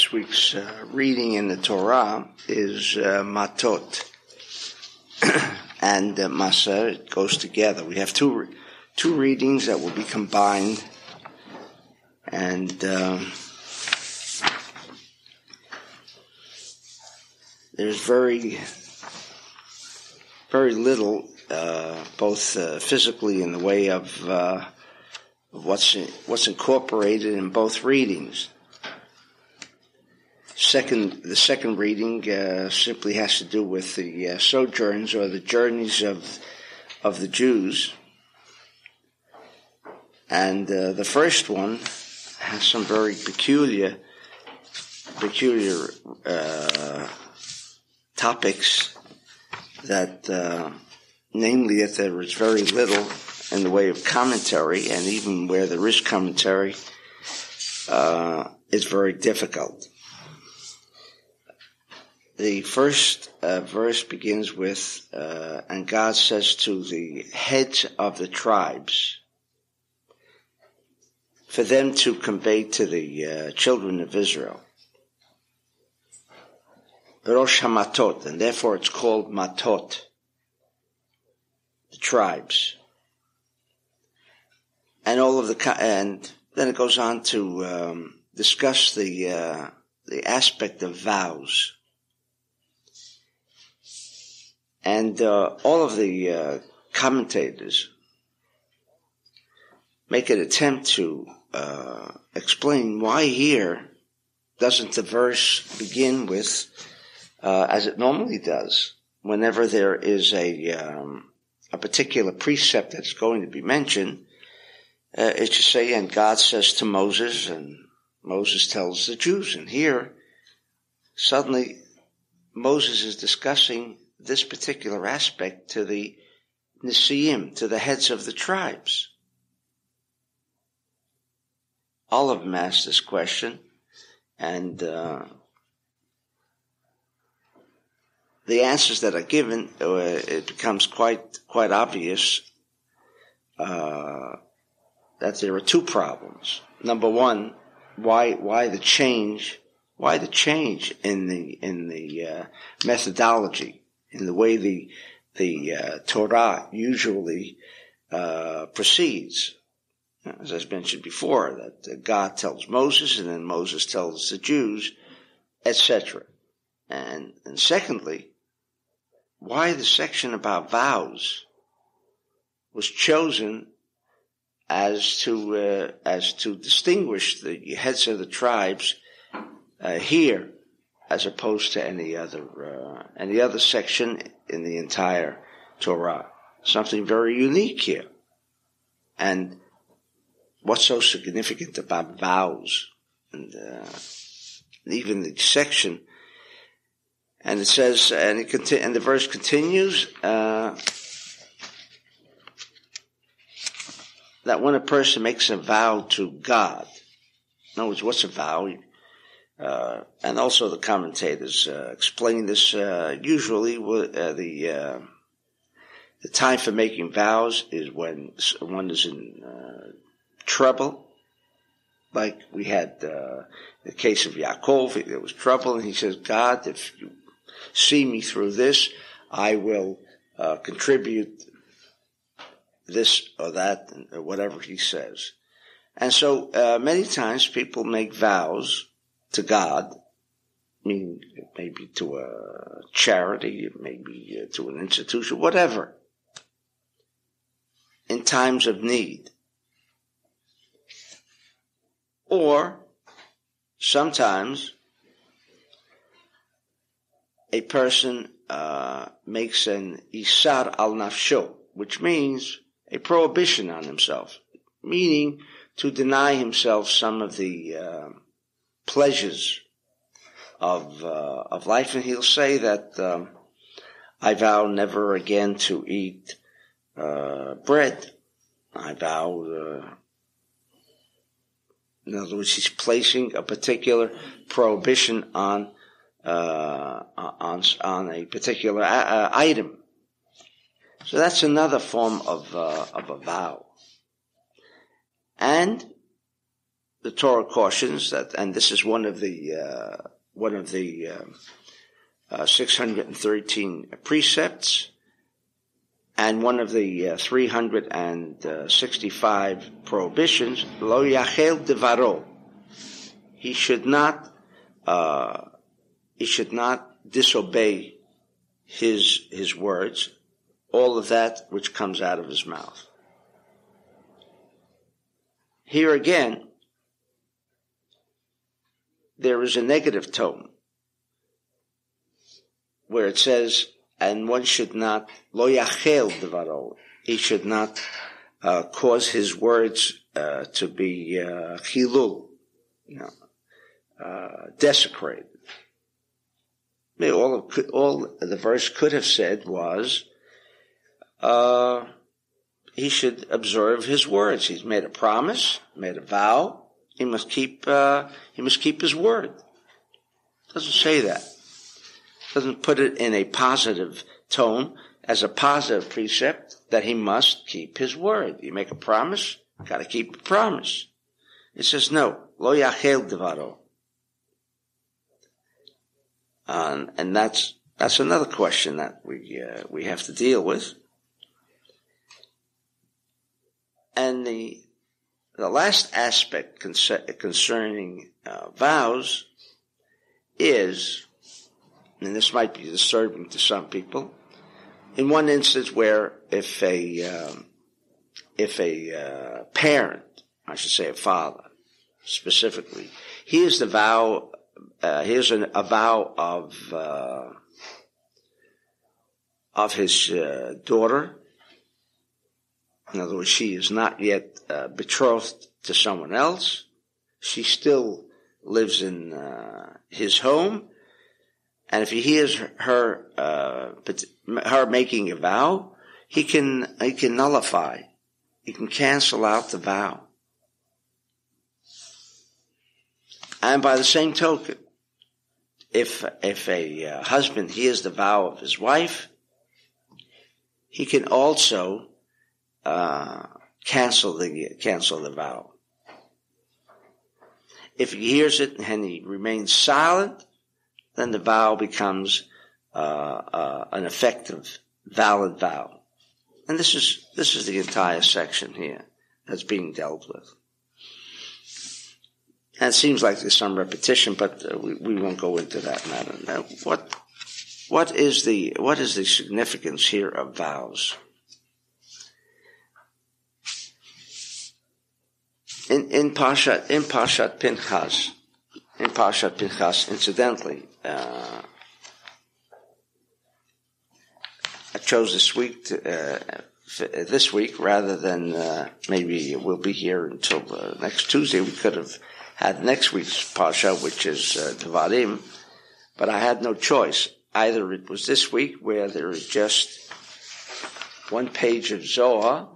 This week's reading in the Torah is Matot and Masa. It goes together. We have two readings that will be combined, and there's very little, both physically in the way of what's incorporated in both readings. The second reading simply has to do with the sojourns or the journeys of the Jews, and the first one has some very peculiar topics that, namely, that there is very little in the way of commentary, and even where there is commentary, it's very difficult. The first verse begins with, and God says to the heads of the tribes, for them to convey to the children of Israel, Rosh HaMatot, and therefore it's called Matot, the tribes. And and then it goes on to discuss the aspect of vows. And all of the commentators make an attempt to explain why here doesn't the verse begin with, as it normally does, whenever there is a particular precept that's going to be mentioned. It should say, and God says to Moses, and Moses tells the Jews. And here, suddenly, Moses is discussing this particular aspect to the Nesiim, to the heads of the tribes. All of them ask this question, and the answers that are given, it becomes quite obvious that there are two problems. Number one, why the change in the methodology, in the way the Torah usually proceeds. As I mentioned before, that God tells Moses, and then Moses tells the Jews, etc. And secondly, why the section about vows was chosen as to distinguish the heads of the tribes here, as opposed to any other section in the entire Torah. Something very unique here. And what's so significant about vows? And even the section, and it says, and the verse continues, that when a person makes a vow to God, in other words, what's a vow? And also the commentators explain this. Usually, the time for making vows is when one is in trouble. Like we had the case of Yaakov, there was trouble, and he says, God, if you see me through this, I will contribute this or that, or whatever he says. And so many times people make vows to God, meaning it may be to a charity, it may be to an institution, whatever, in times of need. Or sometimes a person makes an isar al nafsho, which means a prohibition on himself, meaning to deny himself some of the pleasures of life, and he'll say that I vow never again to eat bread. I vow. In other words, he's placing a particular prohibition on a particular item. So that's another form of a vow. And the Torah cautions that, and this is one of the 613 precepts, and one of the 365 prohibitions. Lo yachel devaro. He should not disobey his words, all of that which comes out of his mouth. Here again, there is a negative tone where it says, and one should not, lo yachel devaro, he should not cause his words to be chilul, desecrated. All the verse could have said was, he should observe his words. He's made a promise, made a vow. He must keep his word. Doesn't say that. Doesn't put it in a positive tone as a positive precept that he must keep his word. You make a promise, got to keep the promise. It says no, lo yachel devaro. And that's another question that we have to deal with. And the last aspect concerning vows is, and this might be disturbing to some people, in one instance where if a parent, I should say a father specifically, here's a vow of his daughter. In other words, she is not yet betrothed to someone else. She still lives in his home. And if he hears her making a vow, he can nullify. He can cancel out the vow. And by the same token, if a husband hears the vow of his wife, he can also cancel the vow. If he hears it and he remains silent, then the vow becomes an effective, valid vow. And this is the entire section here that's being dealt with. And it seems like there's some repetition, but we won't go into that matter. Now, what is the significance here of vows? In Parshat Pinchas, incidentally, I chose this week rather than maybe we'll be here until next Tuesday. We could have had next week's Parsha, which is Devarim, but I had no choice. Either it was this week where there is just one page of Zohar,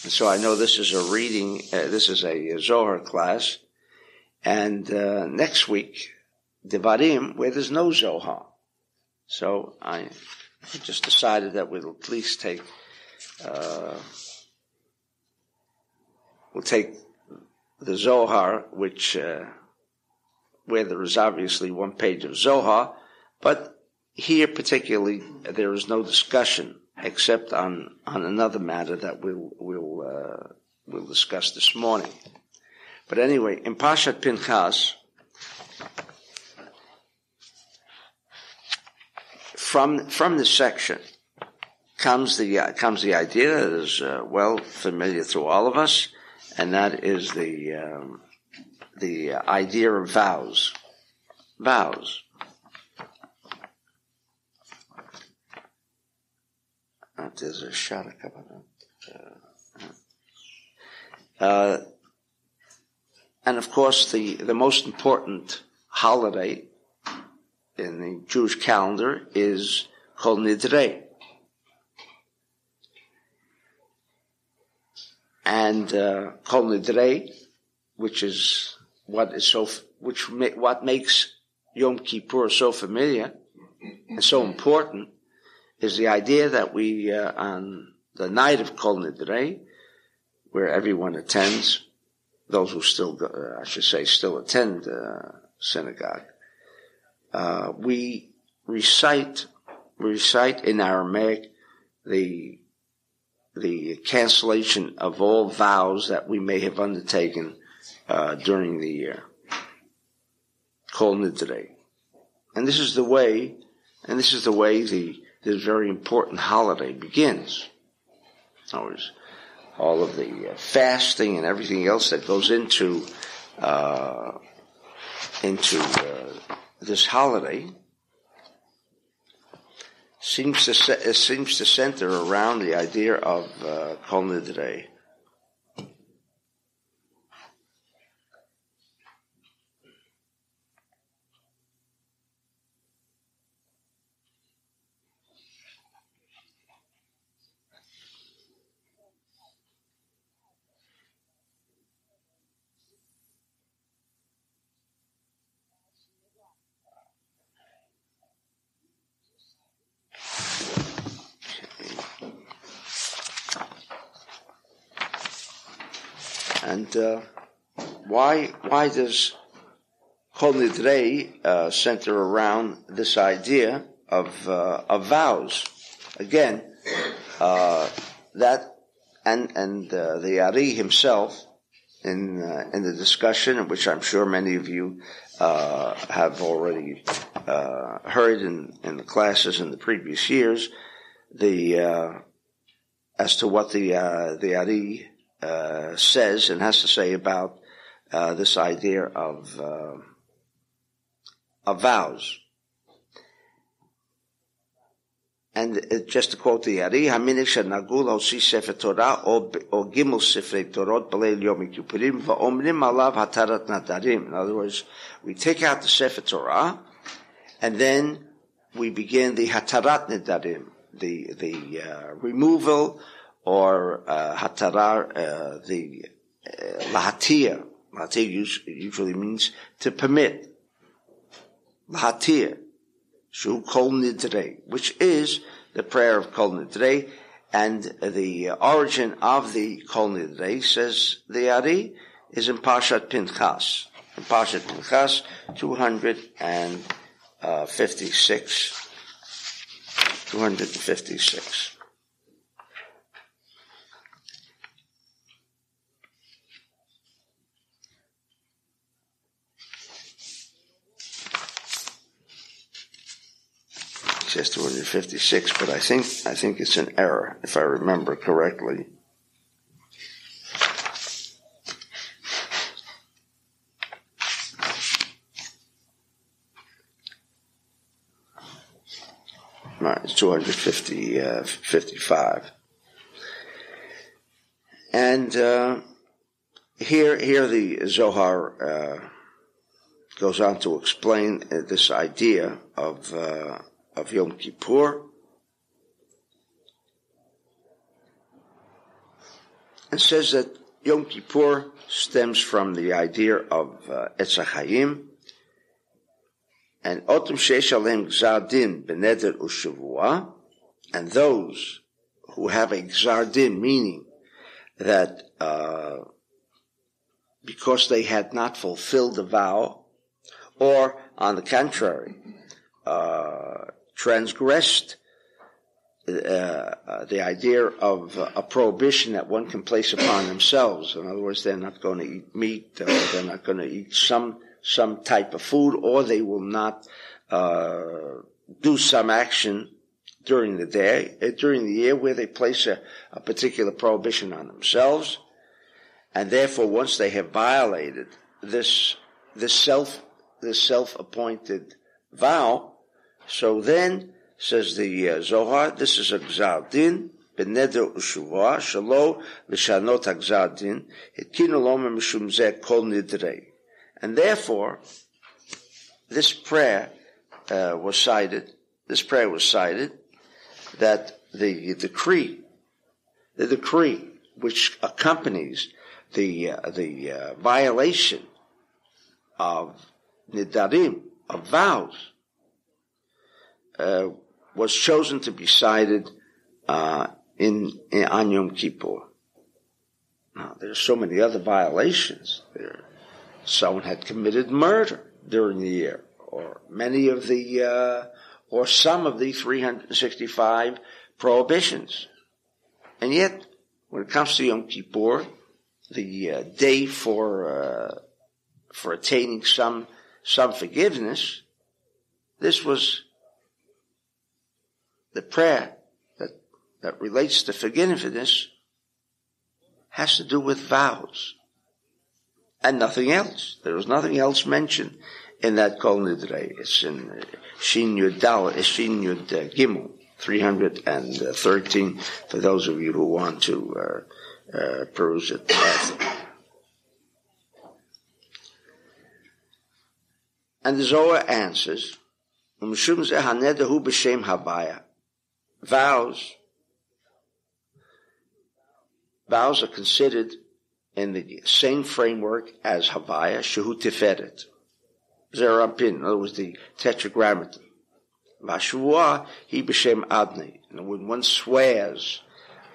and so I know this is a reading, this is a Zohar class, and next week, Devarim, where there's no Zohar. So I just decided that we'll at least take, we'll take the Zohar, which, where there is obviously one page of Zohar, but here particularly there is no discussion except on another matter that we'll discuss this morning. But anyway, in Parshat Pinchas, from this section comes the idea that is well familiar to all of us, and that is the idea of vows. Vows. There's a shot coming up. And of course, the most important holiday in the Jewish calendar is Kol Nidrei. And Kol Nidrei, which makes Yom Kippur so familiar and so important, is the idea that we on the night of Kol Nidrei, where everyone attends, those who still, still attend synagogue, we recite in Aramaic the cancellation of all vows that we may have undertaken during the year. Kol Nidrei. And this is the way this very important holiday begins. In other words, all of the fasting and everything else that goes into this holiday seems to center around the idea of Kol Nidrei. And why does Kol Nidrei center around this idea of vows? Again, that and the Ari himself in the discussion, which I'm sure many of you have already heard in the classes in the previous years, as to what the Ari says and has to say about this idea of vows. And just to quote the Ari, "Haminik shenagul hosi sefer Torah or gimel sifrei Torot b'leil Yom Kippurim va'omrim alav hatarat nadarim." In other words, we take out the sefer Torah and then we begin the hatarat nadarim, the removal or hatarar, the lahatir. Lahatir usually means to permit. Lahatir, shu kol nidrei, which is the prayer of kol nidrei, and the origin of the kol nidrei, says the Ari, is in Parshat Pinchas. In Parshat Pinchas, 256. 256. It says 256, but I think it's an error, if I remember correctly. Right, it's 255. And here the Zohar goes on to explain this idea of Yom Kippur, and says that Yom Kippur stems from the idea of Etz HaChaim, and Otam Sheish Aleim Gzar Din B'Neder U'Shavua, and those who have a Gzar Din, meaning that because they had not fulfilled the vow, or on the contrary, transgressed the idea of a prohibition that one can place upon themselves. In other words, they're not going to eat meat, they're not going to eat some type of food, or they will not do some action during the day, during the year, where they place a particular prohibition on themselves, and therefore, once they have violated this self-appointed vow, so then, says the Zohar, this is a Gzar Din, B'Neder U'Shavua, Shalo L'Shanot HaGzar Din, Hitkinu Lo Mishum Zeh Kol Nidrei. And therefore, this prayer was cited that the decree which accompanies the violation of nidarim, of vows, was chosen to be cited on Yom Kippur. Now, there's so many other violations. Someone had committed murder during the year, or or some of the 365 prohibitions. And yet, when it comes to Yom Kippur, the day for attaining some forgiveness, this was the prayer that relates to forgiveness has to do with vows and nothing else. There was nothing else mentioned in that Kol Nidrei. It's in Shin Yud Gimel 313 for those of you who want to peruse it. And the Zohar answers, Vows are considered in the same framework as Havaya, Shehu Tiferet. Zerampin, in other words, the Tetragrammaton. Vashua, he b'shem Adni. And when one swears,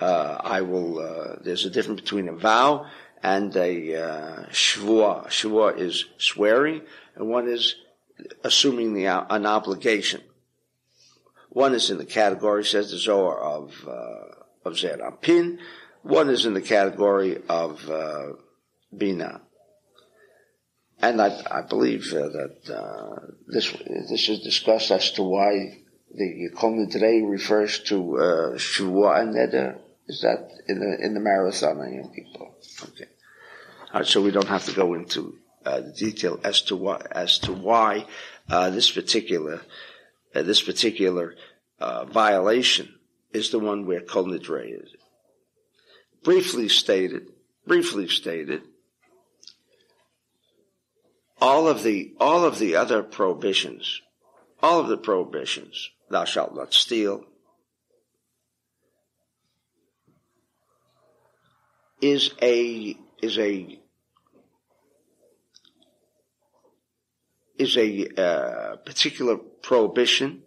there's a difference between a vow and a shvua. Shvua is swearing, and one is assuming an obligation. One is in the category, says the Zohar, of Zerampin. One is in the category of Bina. And I believe that this is discussed as to why the Kol Nidrei refers to Shuvah and Neder. Is that in the marathon on Yom Kippur? Okay. All right, so we don't have to go into the detail as to why this particular violation is the one where Kol Nidrei is. Briefly stated, all of the other prohibitions, thou shalt not steal, is a particular prohibition,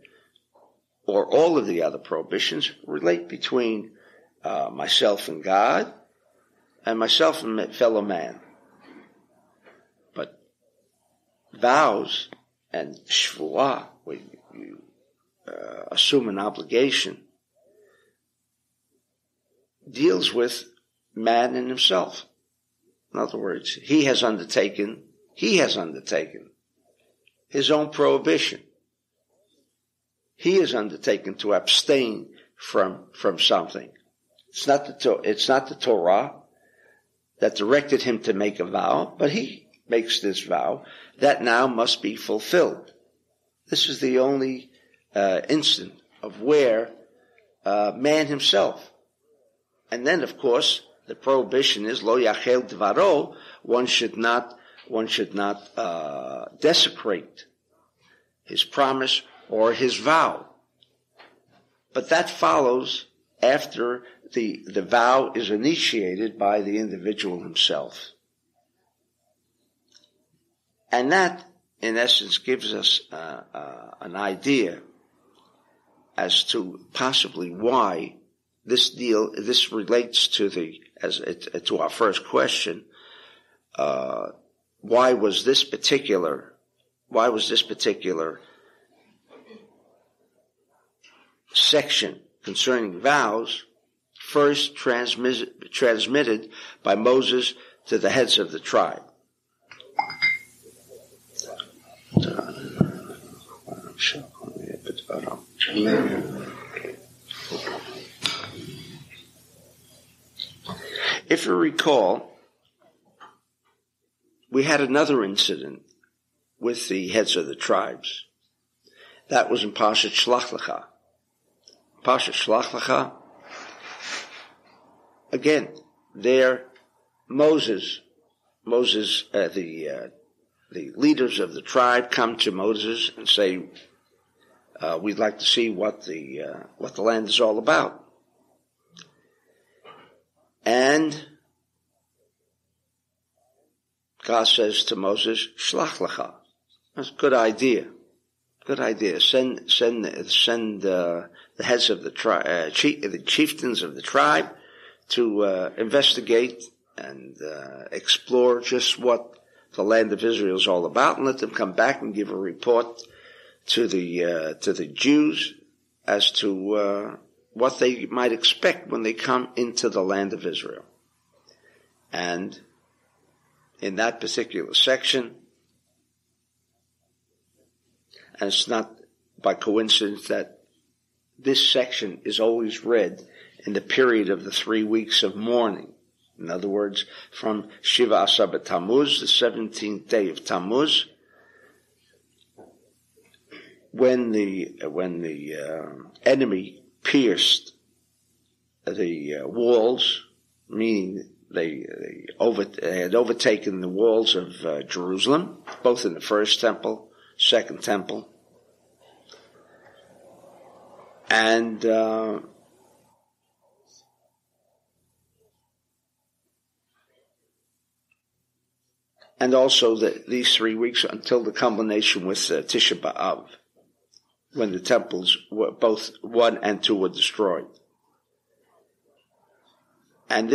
or all of the other prohibitions relate between myself and God, and myself and fellow man. But vows and shvuah, where you assume an obligation, deals with man and himself. In other words, he has undertaken his own prohibition. He is undertaken to abstain from something. It's not the Torah that directed him to make a vow, but he makes this vow that now must be fulfilled. This is the only instant of where man himself. And then, of course, the prohibition is lo yachel dvaro. One should not desecrate his promise or his vow. But that follows after the vow is initiated by the individual himself. And that, in essence, gives us an idea as to possibly why this relates to to our first question. Why was this particular section concerning vows first transmitted by Moses to the heads of the tribe? If you recall, we had another incident with the heads of the tribes. That was in Parshat Shlach Lecha. Parshat Shlach Lecha. Again, there, Moses, the leaders of the tribe come to Moses and say, we'd like to see what the land is all about. And God says to Moses, Shlach Lecha. That's a good idea. Good idea. Send the heads of the tribe, the chieftains of the tribe, to investigate explore just what the land of Israel is all about, and let them come back and give a report to the Jews as to what they might expect when they come into the land of Israel. And in that particular section, and it's not by coincidence that this section is always read in the period of the 3 weeks of mourning. In other words, from Shiva Asar B'Tammuz, the 17th day of Tammuz, when the enemy pierced the walls, meaning they had overtaken the walls of Jerusalem, both in the first temple, second temple, and also these 3 weeks until the culmination with Tisha B'Av, when the temples were both 1 and 2 were destroyed. And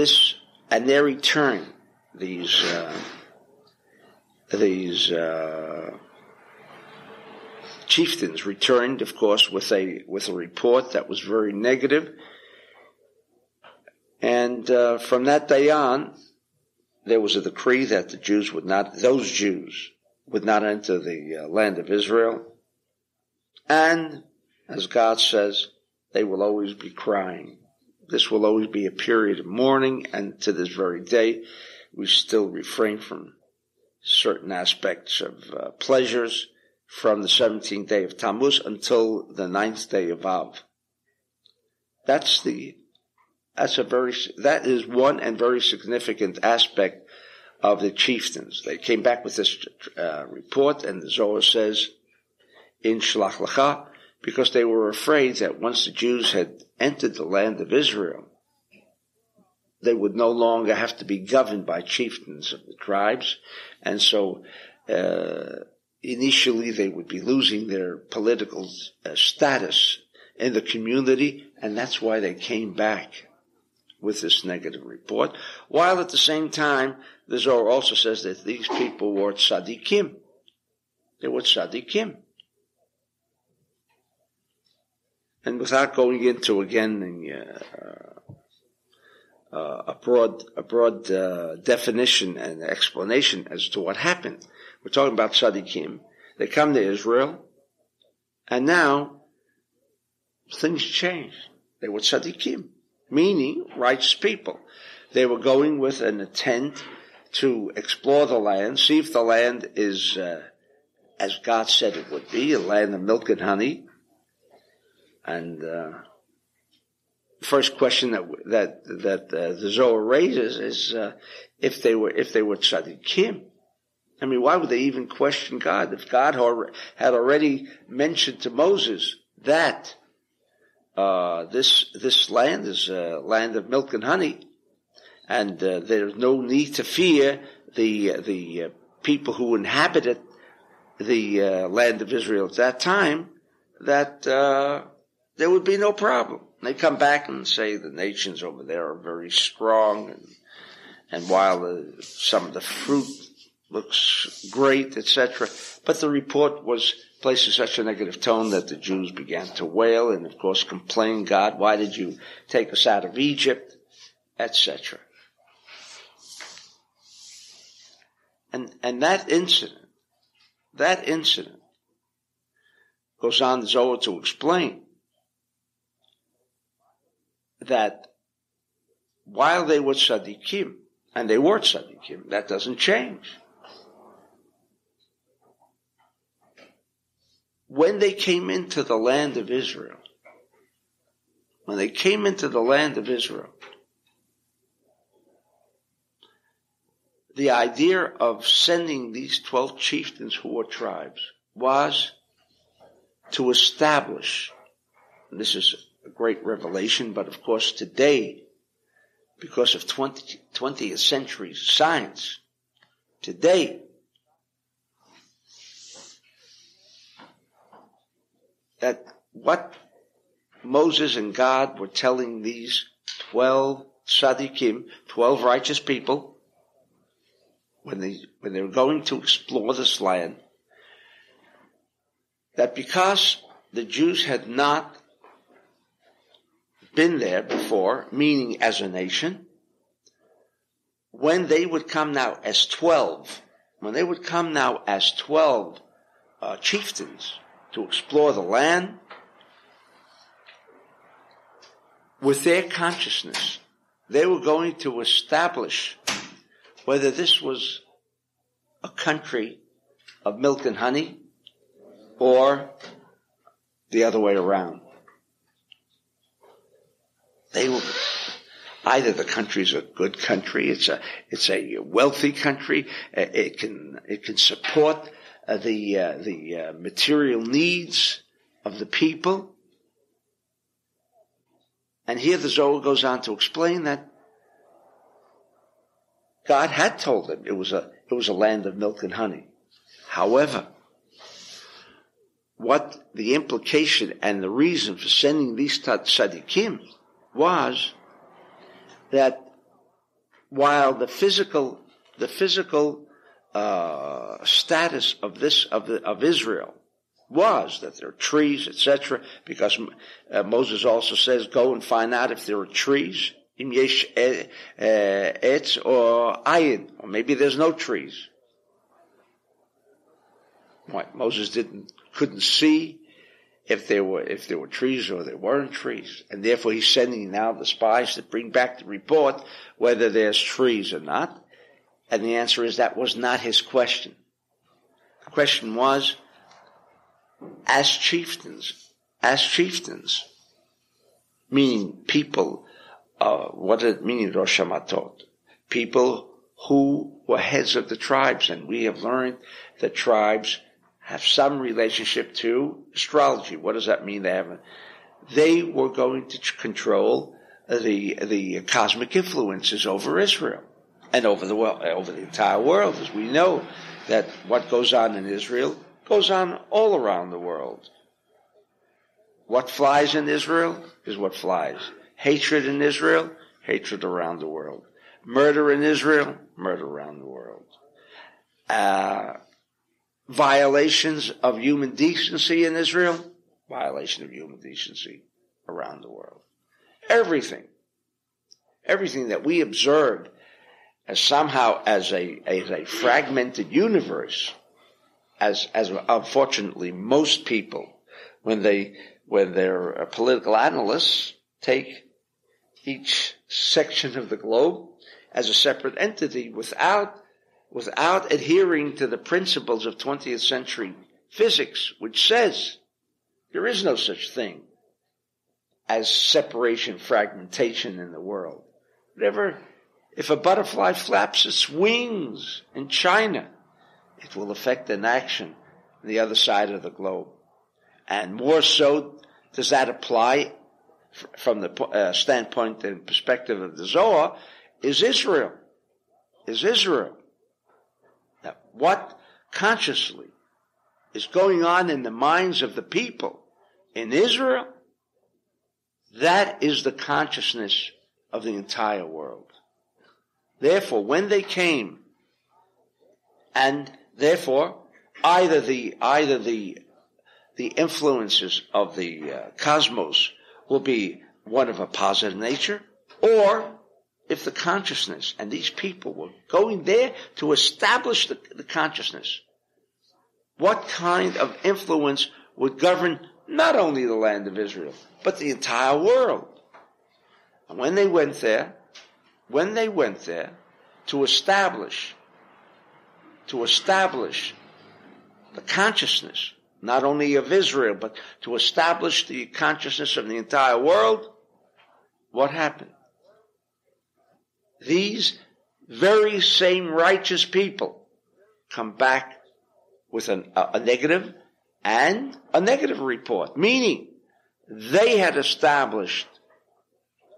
their return, these chieftains returned, of course, with a report that was very negative. And from that day on, there was a decree that those Jews would not enter the land of Israel. And, as God says, they will always be crying. This will always be a period of mourning, and to this very day, we still refrain from certain aspects of pleasures from the 17th day of Tammuz until the 9th day of Av. That is one and very significant aspect of the chieftains. They came back with this report, and the Zohar says, in Shlach Lecha, because they were afraid that once the Jews had entered the land of Israel, they would no longer have to be governed by chieftains of the tribes, and so initially they would be losing their political status in the community, and that's why they came back with this negative report, while at the same time, the Zohar also says that these people were tzaddikim. They were tzaddikim. And without going into, again, a broad definition and explanation as to what happened, we're talking about tzaddikim. They come to Israel, and now things changed. They were tzaddikim, meaning righteous people. They were going with an intent to explore the land, see if the land is, as God said it would be, a land of milk and honey. And first question that the Zohar raises is if they were tzaddikim. I mean, why would they even question God if God had already mentioned to Moses that this land is a land of milk and honey, and there's no need to fear the people who inhabited the land of Israel at that time, that there would be no problem. They come back and say the nations over there are very strong, and while some of the fruit looks great, etc., but the report was placed in such a negative tone that the Jews began to wail and, of course, complain, God, why did you take us out of Egypt, etc. And that incident goes on the Zohar to explain that while they were tzaddikim, and they were tzaddikim, that doesn't change. When they came into the land of Israel, the idea of sending these 12 chieftains who were tribes was to establish, and this is a great revelation, but of course today, because of 20th century science, today, that what Moses and God were telling these 12 tzaddikim, 12 righteous people, when they were going to explore this land, that because the Jews had not been there before, meaning as a nation, when they would come now as 12 chieftains to explore the land, with their consciousness, they were going to establish whether this was a country of milk and honey or the other way around. They were either the country's a good country, it's a wealthy country, it can support the material needs of the people. And here the Zohar goes on to explain that God had told them it was a land of milk and honey. However, what the implication and the reason for sending these tzaddikim was that while the physical status of Israel was that there are trees, etc., because Moses also says, go and find out if there are trees, im yesh etz or ayin, or maybe there's no trees. Right. Moses couldn't see if there were trees or there weren't trees, and therefore he's sending now the spies to bring back the report whether there's trees or not. And the answer is that was not his question. The question was, as chieftains, meaning people, what did it mean, Rosh Matot? People who were heads of the tribes, and we have learned that tribes have some relationship to astrology. What does that mean? They were going to control the cosmic influences over Israel and over the entire world, as we know that what goes on in Israel goes on all around the world. What flies in Israel is what flies. Hatred in Israel, hatred around the world. Murder in Israel, murder around the world. Violations of human decency in Israel, violation of human decency around the world. Everything that we observe as somehow as a fragmented universe, as unfortunately most people, when they're political analysts, take each section of the globe as a separate entity without adhering to the principles of 20th century physics, which says there is no such thing as separation, fragmentation in the world. If a butterfly flaps its wings in China, it will affect an action on the other side of the globe. And more so does that apply from the standpoint and perspective of the Zohar, is Israel. Now, what consciously is going on in the minds of the people in Israel, that is the consciousness of the entire world. Therefore, when they came, and therefore, either the influences of the cosmos will be one of a positive nature, or if the consciousness, and these people were going there to establish the consciousness, what kind of influence would govern not only the land of Israel, but the entire world? And when they went there to establish the consciousness, not only of Israel, but to establish the consciousness of the entire world, what happened? These very same righteous people come back with a negative and a negative report, meaning they had established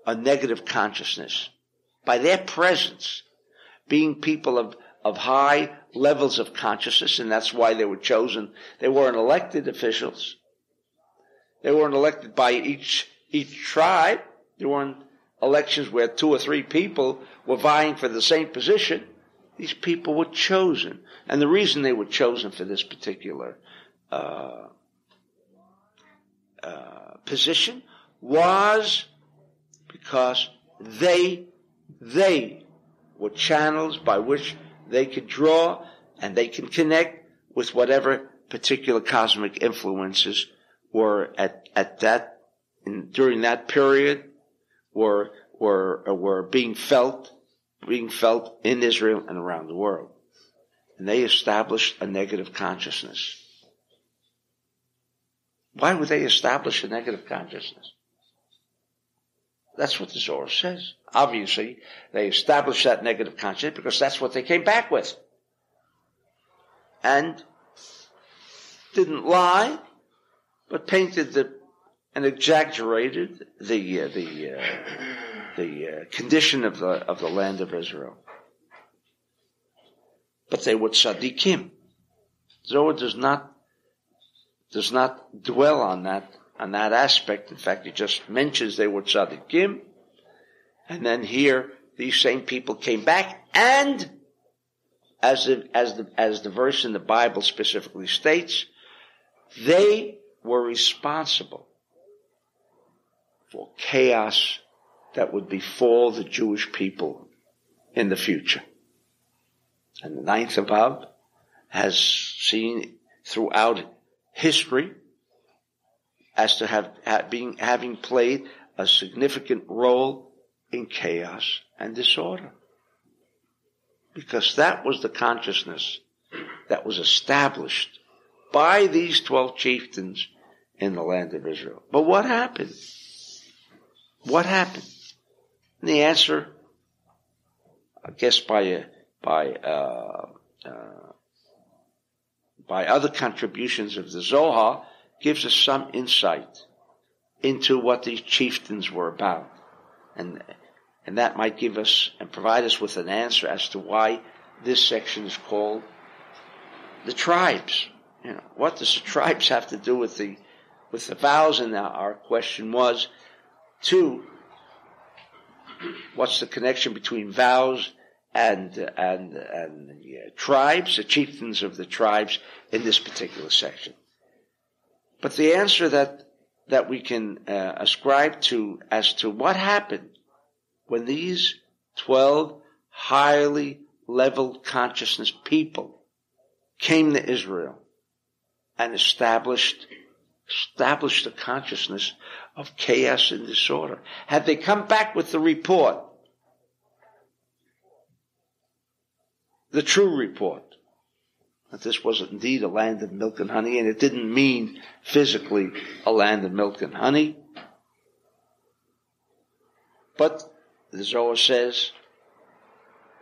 a negative consciousness by their presence, being people of high levels of consciousness, and that's why they were chosen. They weren't elected officials. They weren't elected by each tribe. They weren't elections where 2 or 3 people were vying for the same position. These people were chosen. And the reason they were chosen for this particular position was because they were channels by which they could draw and they can connect with whatever particular cosmic influences were during that period were being felt in Israel and around the world. And they established a negative consciousness. Why would they establish a negative consciousness? That's what the Zohar says. Obviously, they established that negative consciousness because that's what they came back with. And didn't lie, but painted and exaggerated the condition of the land of Israel. But they were tzaddikim. Zohar does not dwell on that aspect. In fact, he just mentions they were tzaddikim, and then here these same people came back, and as the verse in the Bible specifically states, they were responsible for chaos that would befall the Jewish people in the future. And the 9th of Av has seen throughout history as to having played a significant role in chaos and disorder. Because that was the consciousness that was established by these 12 chieftains in the land of Israel. But what happened? What happened? And the answer, I guess by other contributions of the Zohar, gives us some insight into what these chieftains were about. And that might give us and provide us with an answer as to why this section is called the tribes. What does the tribes have to do with the vows? And our question was, 2, what's the connection between vows and the tribes, the chieftains of the tribes in this particular section? But the answer that we can ascribe to as to what happened when these 12 highly leveled consciousness people came to Israel and established the consciousness of chaos and disorder. Had they come back with the report, the true report, that this was indeed a land of milk and honey, and it didn't mean physically a land of milk and honey, but the Zohar says,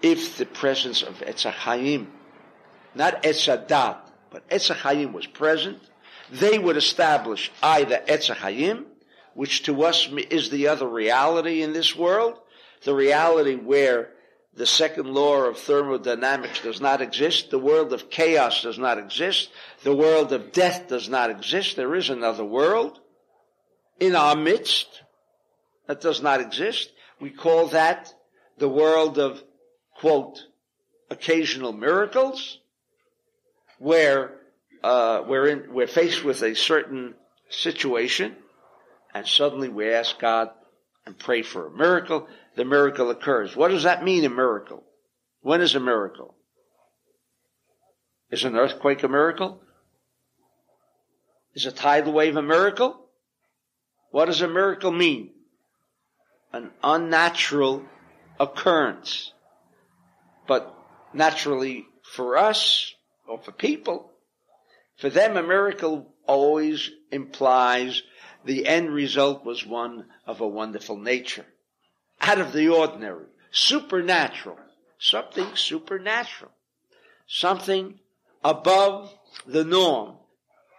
if the presence of Etz HaChaim, not Etz HaDat, but Etz HaChaim was present, they would establish either Etz HaChaim, which to us is the other reality in this world, the reality where the second law of thermodynamics does not exist, the world of chaos does not exist, the world of death does not exist. There is another world in our midst that does not exist. We call that the world of, quote, occasional miracles, where we're faced with a certain situation, and suddenly we ask God and pray for a miracle. The miracle occurs. What does that mean, a miracle? When is a miracle? Is an earthquake a miracle? Is a tidal wave a miracle? What does a miracle mean? An unnatural occurrence. But naturally for us, or for people, for them a miracle always implies the end result was one of a wonderful nature. Out of the ordinary. Supernatural. Something supernatural. Something above the norm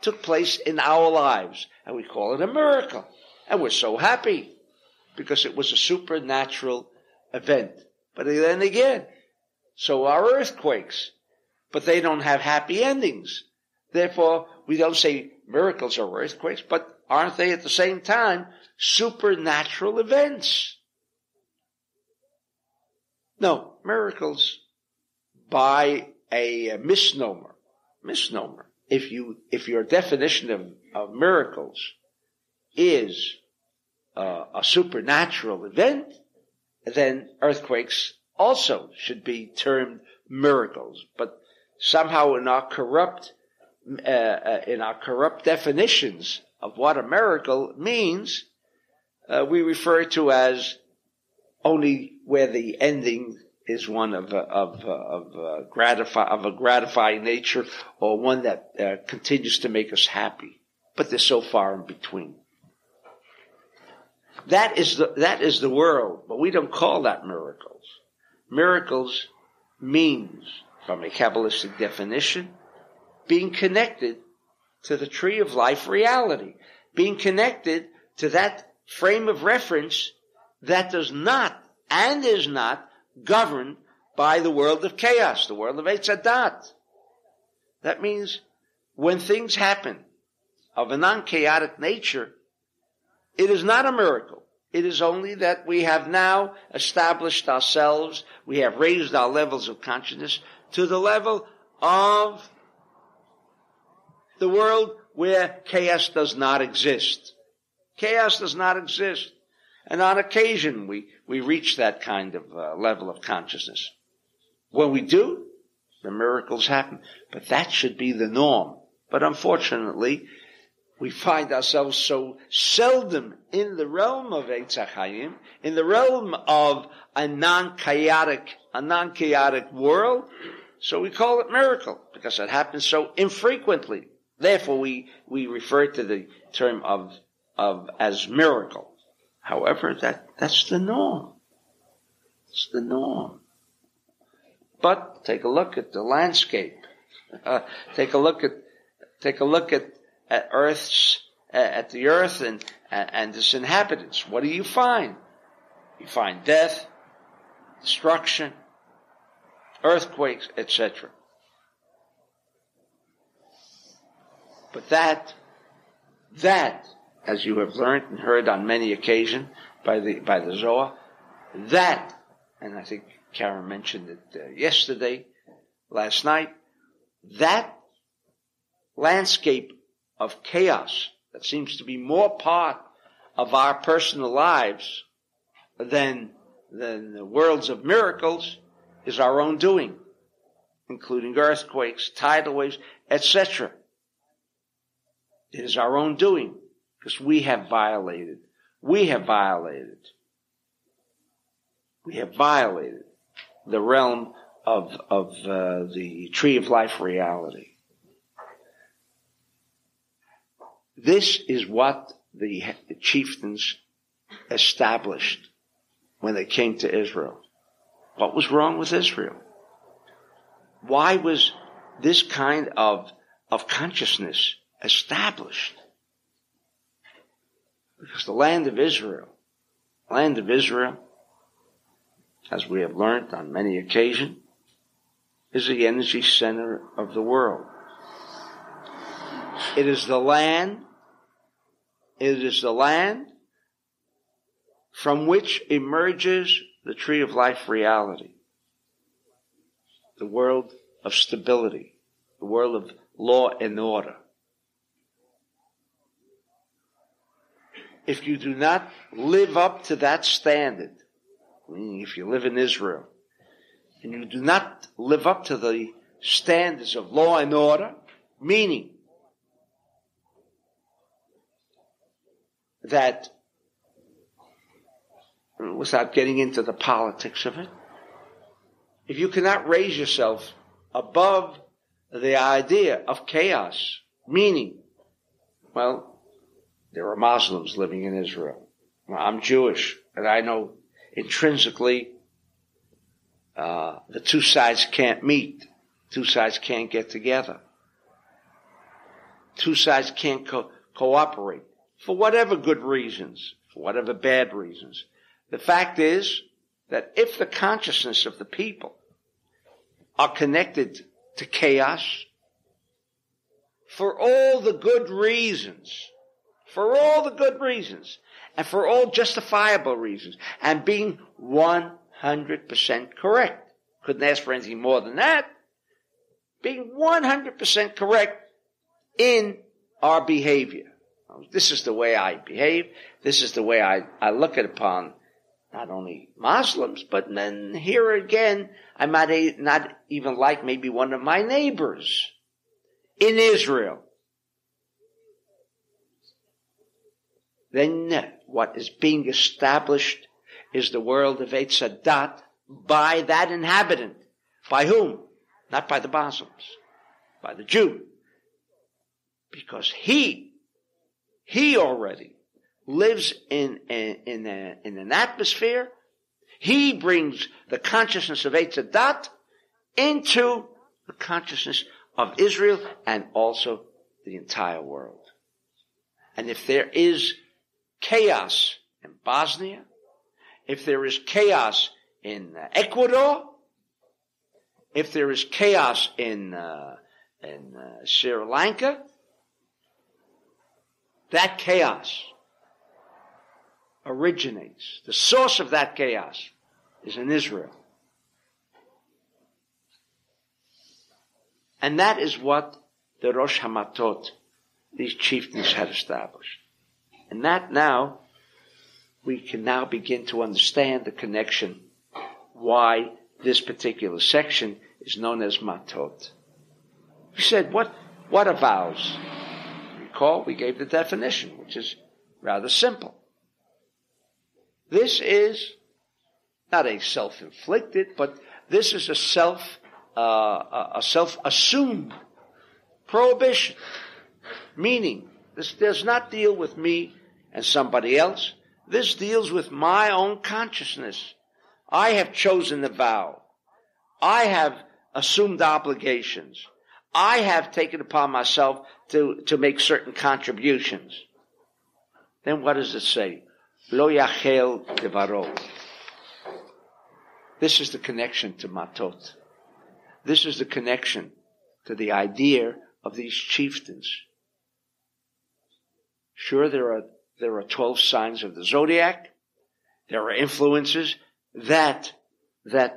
took place in our lives. And we call it a miracle. And we're so happy because it was a supernatural event. But then again, so are earthquakes. But they don't have happy endings. Therefore, we don't say miracles are earthquakes, but aren't they at the same time supernatural events? No, miracles by a misnomer. Misnomer. If your definition of miracles is a supernatural event, then earthquakes also should be termed miracles. But somehow in our corrupt definitions of what a miracle means, we refer to as only where the ending is one of a gratifying nature, or one that continues to make us happy. But they're so far in between. That is the world, but we don't call that miracles. Miracles means, from a Kabbalistic definition, being connected to the tree of life reality, being connected to that frame of reference that does not and is not governed by the world of chaos, the world of Eitz Hadat. That means when things happen of a non-chaotic nature, it is not a miracle. It is only that we have now established ourselves, we have raised our levels of consciousness to the level of the world where chaos does not exist. Chaos does not exist. And on occasion we reach that kind of level of consciousness. When we do, the miracles happen. But that should be the norm. But unfortunately, we find ourselves so seldom in the realm of Eitz HaChaim, in the realm of a non-chaotic world, so we call it miracle, because it happens so infrequently. Therefore, we refer to the term of as miracle. However, that's the norm. It's the norm. But take a look at the landscape. Take a look at the earth and its inhabitants. What do you find? You find death, destruction, earthquakes, etc. But that, as you have learned and heard on many occasions by the Zohar, that, and I think Karen mentioned it yesterday, last night, that landscape of chaos that seems to be more part of our personal lives than the worlds of miracles is our own doing, including earthquakes, tidal waves, etc. It is our own doing, because we have violated the realm of the tree of life reality. This is what the chieftains established when they came to Israel. What was wrong with Israel? Why was this kind of consciousness established? Because the land of Israel, as we have learned on many occasions, is the energy center of the world. It is the land from which emerges the tree of life reality, the world of stability, the world of law and order. If you do not live up to that standard, meaning if you live in Israel, and you do not live up to the standards of law and order, meaning that, without getting into the politics of it, if you cannot raise yourself above the idea of chaos, meaning, well, there are Muslims living in Israel. Well, I'm Jewish, and I know intrinsically the two sides can't meet. Two sides can't get together. Two sides can't cooperate. For whatever good reasons, for whatever bad reasons. The fact is that if the consciousness of the people are connected to chaos, for all the good reasons, and for all justifiable reasons, and being 100% 100% correct. Couldn't ask for anything more than that. Being 100% correct in our behavior. This is the way I behave. This is the way I look at upon not only Muslims, but then here again, I might not even like maybe one of my neighbors in Israel. Then what is being established is the world of Eitz Hadat by that inhabitant. By whom? Not by the Muslims. By the Jew. Because he already lives in an atmosphere. He brings the consciousness of Eitz Hadat into the consciousness of Israel and also the entire world. And if there is chaos in Bosnia, if there is chaos in Ecuador, if there is chaos in Sri Lanka, that chaos originates. The source of that chaos is in Israel. And that is what the Rosh Hamatot, these chieftains, had established. And that now, we can now begin to understand the connection, why this particular section is known as Matot. We said, what are vows? Recall, we gave the definition, which is rather simple. This is not a self-inflicted, but this is a self-assumed prohibition. Meaning, this does not deal with me and somebody else. This deals with my own consciousness. I have chosen the vow. I have assumed obligations. I have taken upon myself to make certain contributions. Then what does it say? Lo yachel devaro. This is the connection to Matot. This is the connection to the idea of these chieftains. Sure, there are 12 signs of the zodiac. There are influences that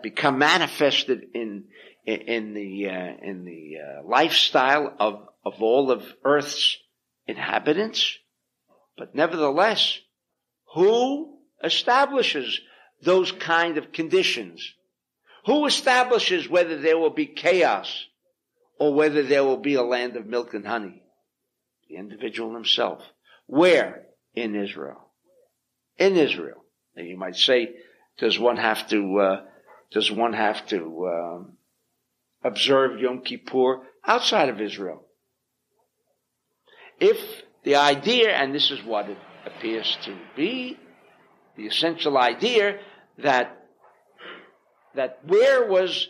become manifested in the lifestyle of all of Earth's inhabitants. But nevertheless, who establishes those kind of conditions? Who establishes whether there will be chaos or whether there will be a land of milk and honey? The individual himself. Where? In Israel. In Israel. Now you might say, does one have to observe Yom Kippur outside of Israel? If the idea, and this is what it appears to be, the essential idea that where was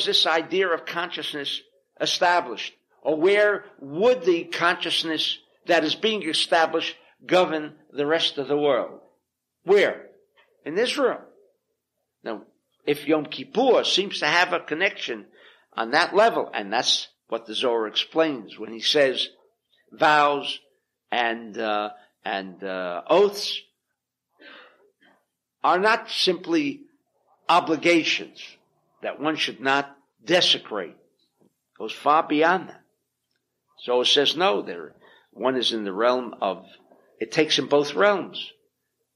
this idea of consciousness established? Or where would the consciousness that is being established govern the rest of the world? Where? In Israel. Now, if Yom Kippur seems to have a connection on that level, and that's what the Zohar explains when he says vows and oaths are not simply obligations that one should not desecrate. It goes far beyond that. So it says no, one is in the realm of, it takes in both realms.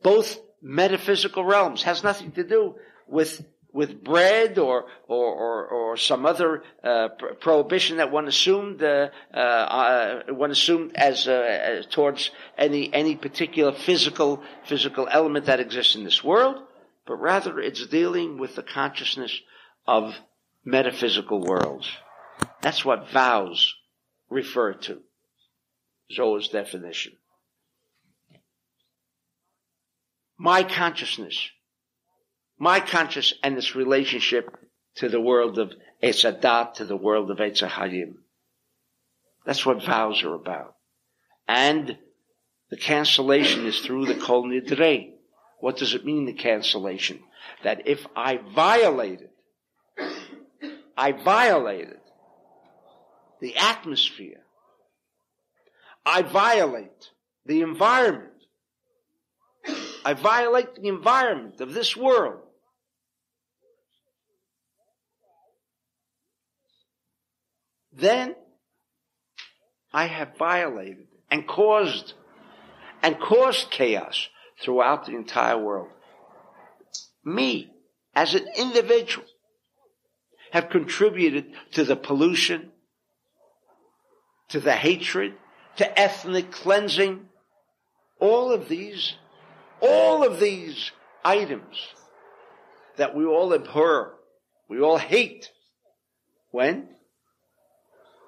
Both metaphysical realms. Has nothing to do with bread or some other prohibition that one assumed as towards any particular physical element that exists in this world, but rather it's dealing with the consciousness of metaphysical worlds. That's what vows refer to. Zohar's definition. My consciousness and its relationship to the world of Eitz Hadat, to the world of Eitz Hayim. That's what vows are about. And the cancellation is through the Kol Nidrei. What does it mean, the cancellation? That if I violated the atmosphere, I violate the environment. I violate the environment of this world. then I have violated and caused chaos throughout the entire world. Me, as an individual, have contributed to the pollution, to the hatred, to ethnic cleansing, all of these items that we all abhor, we all hate. When?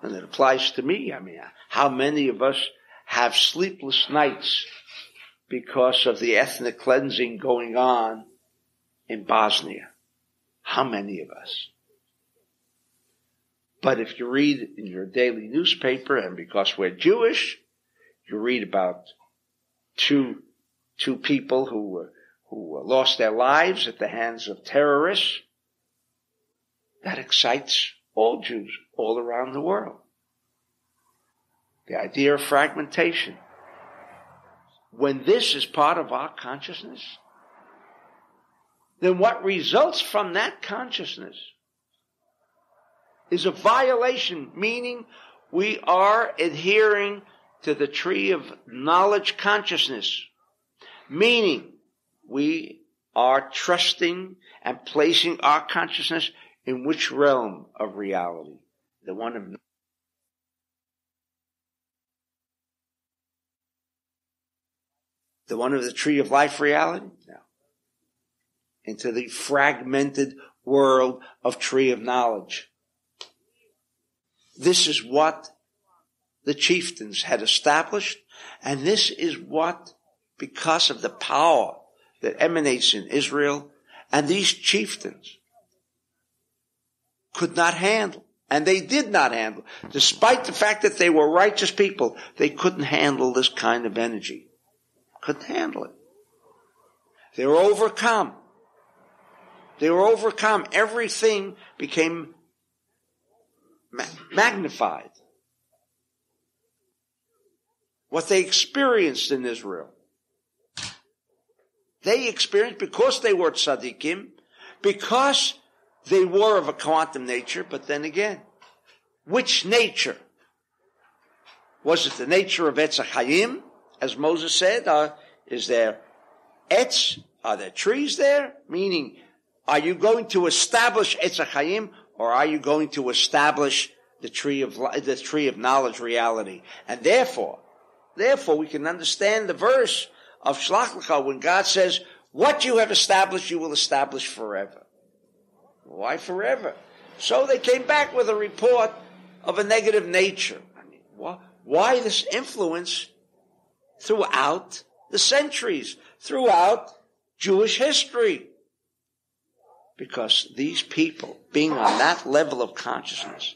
And it applies to me. I mean, how many of us have sleepless nights because of the ethnic cleansing going on in Bosnia? How many of us? But if you read in your daily newspaper, and because we're Jewish, you read about two people who lost their lives at the hands of terrorists, that excites all Jews all around the world. The idea of fragmentation. When this is part of our consciousness, then what results from that consciousness is a violation, meaning we are adhering to the tree of knowledge consciousness, meaning we are trusting and placing our consciousness in which realm of reality? The one of the tree of life reality? No. Into the fragmented world of tree of knowledge. This is what the chieftains had established, and this is what, because of the power that emanates in Israel, and these chieftains could not handle, and they did not handle, despite the fact that they were righteous people, they couldn't handle this kind of energy. Couldn't handle it. They were overcome. Everything became magnified. What they experienced in Israel. They experienced, because they were tzaddikim, because they were of a quantum nature, but then again, which nature? Was it the nature of Etz HaChaim, as Moses said? Is there etz? Are there trees there? Meaning, are you going to establish Etz HaChaim, or are you going to establish the tree of knowledge reality? And therefore, we can understand the verse of Shlach Lecha when God says, what you have established, you will establish forever. Why forever? So they came back with a report of a negative nature. I mean, why this influence throughout the centuries, throughout Jewish history? Because these people, being on that level of consciousness,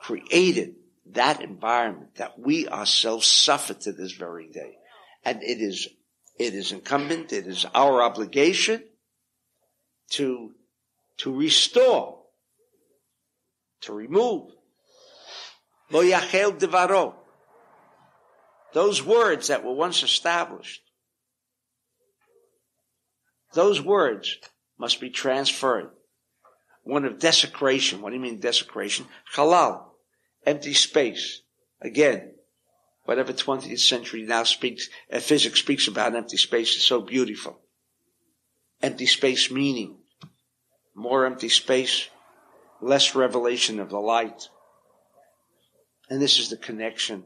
created that environment that we ourselves suffer to this very day. And it is incumbent, it is our obligation to restore, to remove. Lo yachel devaro. Those words that were once established, those words must be transferred. One of desecration. What do you mean desecration? Halal. Empty space. Again, whatever 20th century now physics speaks about empty space is so beautiful. Empty space meaning more empty space, less revelation of the light. And this is the connection.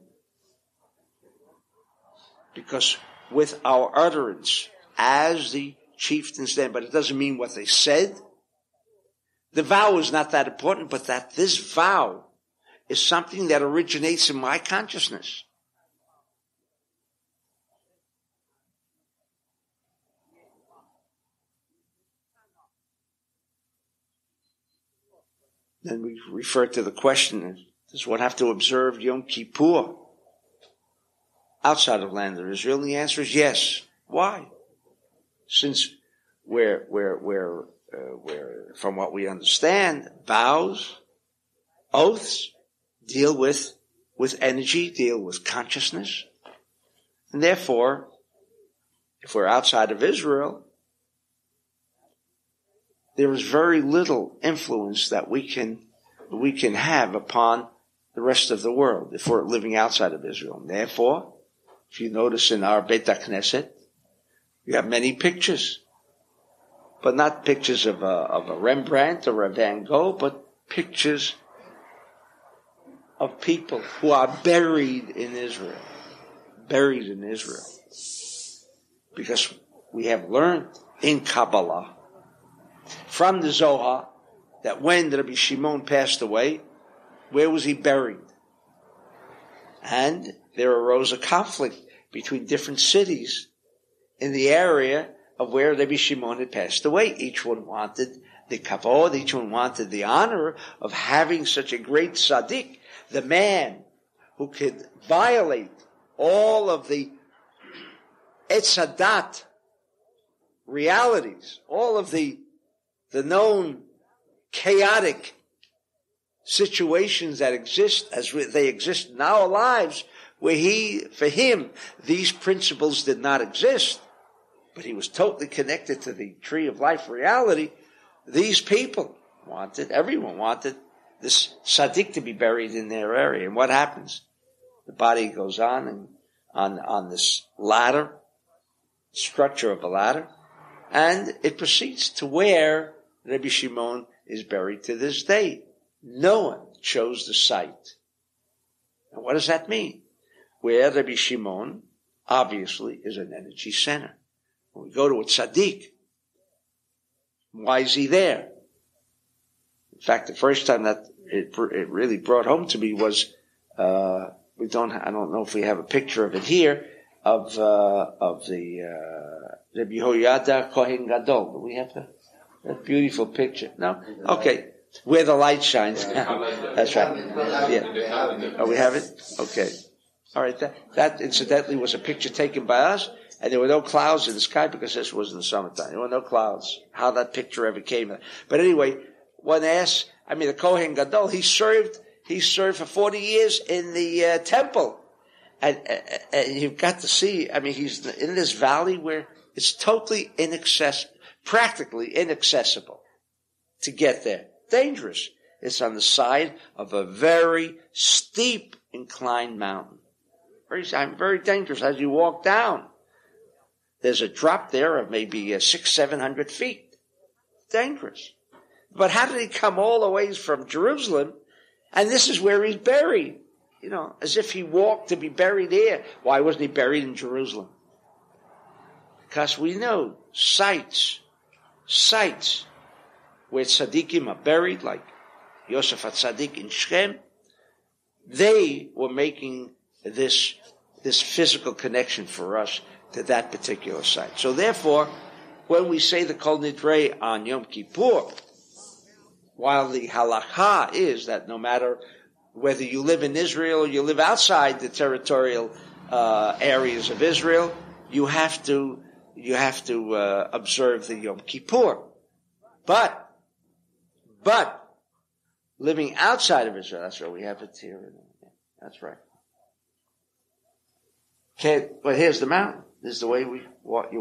Because with our utterance, as the chieftains then, but it doesn't mean what they said. The vow is not that important, but that this vow is something that originates in my consciousness. Then we refer to the question, does one have to observe Yom Kippur outside of land of Israel? And the answer is yes. Why? Since we're from what we understand, vows, oaths deal with energy, deal with consciousness. And therefore, if we're outside of Israel, there is very little influence that we can we can have upon the rest of the world if we're living outside of Israel. And therefore, if you notice in our Beit HaKnesset, we have many pictures, but not pictures of a Rembrandt or a Van Gogh, but pictures of people who are buried in Israel. Buried in Israel. Because we have learned in Kabbalah from the Zohar that when Rabbi Shimon passed away, where was he buried? And there arose a conflict between different cities in the area of where Rabbi Shimon had passed away. Each one wanted the kavod, each one wanted the honor of having such a great tzaddik, the man who could violate all of the etzadat realities, all of the known chaotic situations that exist as they exist in our lives, where for him, these principles did not exist, but he was totally connected to the tree of life reality. These people everyone wanted this tzaddik to be buried in their area. And what happens? The body goes on this ladder, structure of a ladder, and it proceeds to where Rabbi Shimon is buried to this day. No one chose the site. And what does that mean? Where Rabbi Shimon obviously is an energy center. When we go to a tzaddik, why is he there? In fact, the first time that it really brought home to me was, I don't know if we have a picture of it here, of the Rabbi Yehoyada Kohen Gadol. Do we have that beautiful picture? No? Okay. Where the light shines. That's right. Yeah. Oh, we have it? Okay. All right. That incidentally was a picture taken by us, and there were no clouds in the sky because this was in the summertime. There were no clouds. How that picture ever came. But anyway, one asks, the Kohen Gadol, he served for 40 years in the temple. And you've got to see, he's in this valley where it's totally practically inaccessible to get there. Dangerous. It's on the side of a very steep inclined mountain. Very dangerous as you walk down. There's a drop there of maybe 600-700 feet. Dangerous. But how did he come all the way from Jerusalem? And this is where he's buried. As if he walked to be buried here. Why wasn't he buried in Jerusalem? Because we know sites where tzaddikim are buried, like Yosef HaTzaddik in Shechem, they were making this physical connection for us to that particular site. So therefore, when we say the Kol Nidrei on Yom Kippur, while the halakha is that no matter whether you live in Israel or you live outside the territorial areas of Israel, you have to observe the Yom Kippur. But living outside of Israel, that's right, we have it here. That's right. But here's the mountain. This is the way you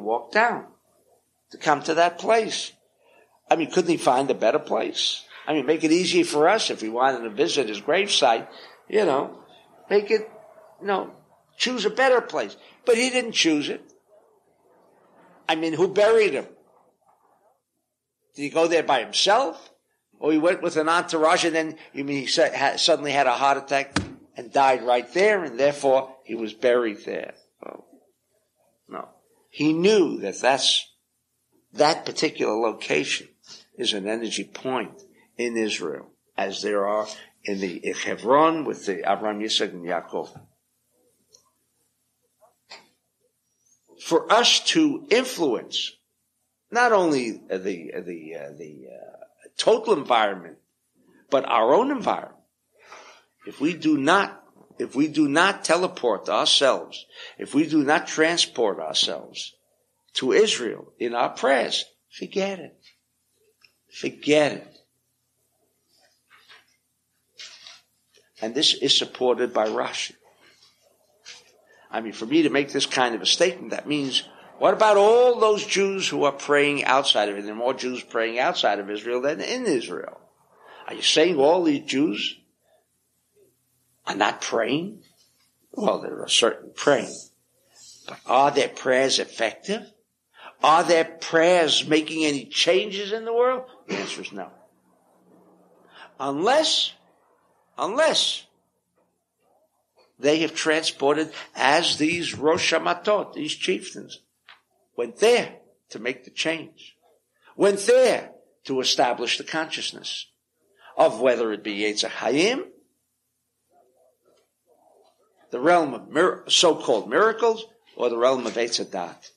walk down to come to that place. Couldn't he find a better place? Make it easy for us if we wanted to visit his gravesite, choose a better place. But he didn't choose it. Who buried him? Did he go there by himself? Or he went with an entourage and then, he suddenly had a heart attack and died right there and therefore he was buried there? Oh, no. He knew that particular location is an energy point in Israel, as there are in the Hebron with the Abraham, Yitzchak, and Yaakov. For us to influence not only the total environment, but our own environment, if we do not teleport ourselves, if we do not transport ourselves to Israel in our prayers, forget it. Forget it. And this is supported by Rashi. For me to make this kind of a statement, that means, what about all those Jews who are praying outside of it? There are more Jews praying outside of Israel than in Israel. Are you saying all these Jews are not praying? Well, there are certain praying. But are their prayers effective? Are their prayers making any changes in the world? The answer is no. Unless they have transported, as these Rosh Matot, these chieftains, went there to make the change, went there to establish the consciousness of whether it be Yetzer Hayim, the realm of so-called miracles, or the realm of Eitz Hadat.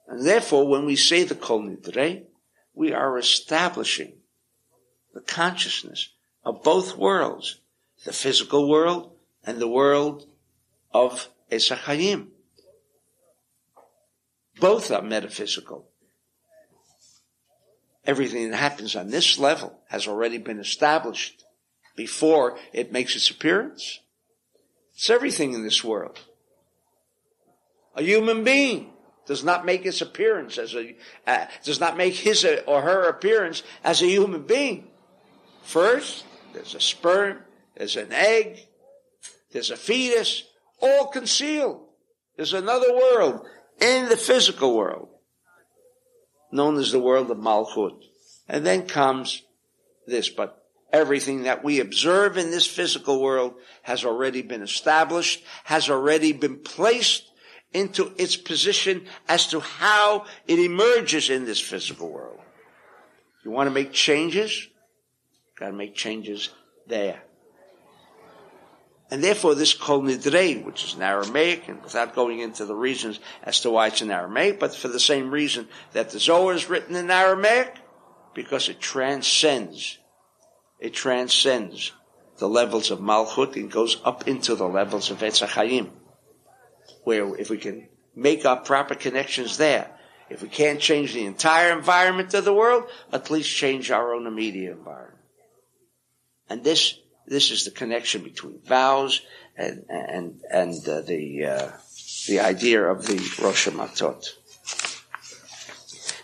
And therefore, when we say the Kol Nidrei, we are establishing the consciousness of both worlds, the physical world and the world of Eitz Hayim. Both are metaphysical. Everything that happens on this level has already been established before it makes its appearance. It's everything in this world. A human being does not make its appearance does not make his or her appearance as a human being. First, there's a sperm, there's an egg, there's a fetus, all concealed. There's another world in the physical world, known as the world of Malchut. And then comes this, but everything that we observe in this physical world has already been established, has already been placed into its position as to how it emerges in this physical world. You want to make changes? Got to make changes there. And therefore this Kol Nidrei, which is in Aramaic, and without going into the reasons as to why it's in Aramaic, but for the same reason that the Zohar is written in Aramaic, because it transcends the levels of Malchut and goes up into the levels of Eitz Hayim, where if we can make our proper connections there, if we can't change the entire environment of the world, at least change our own immediate environment. And this is the connection between vows and the idea of the Rosh Matot.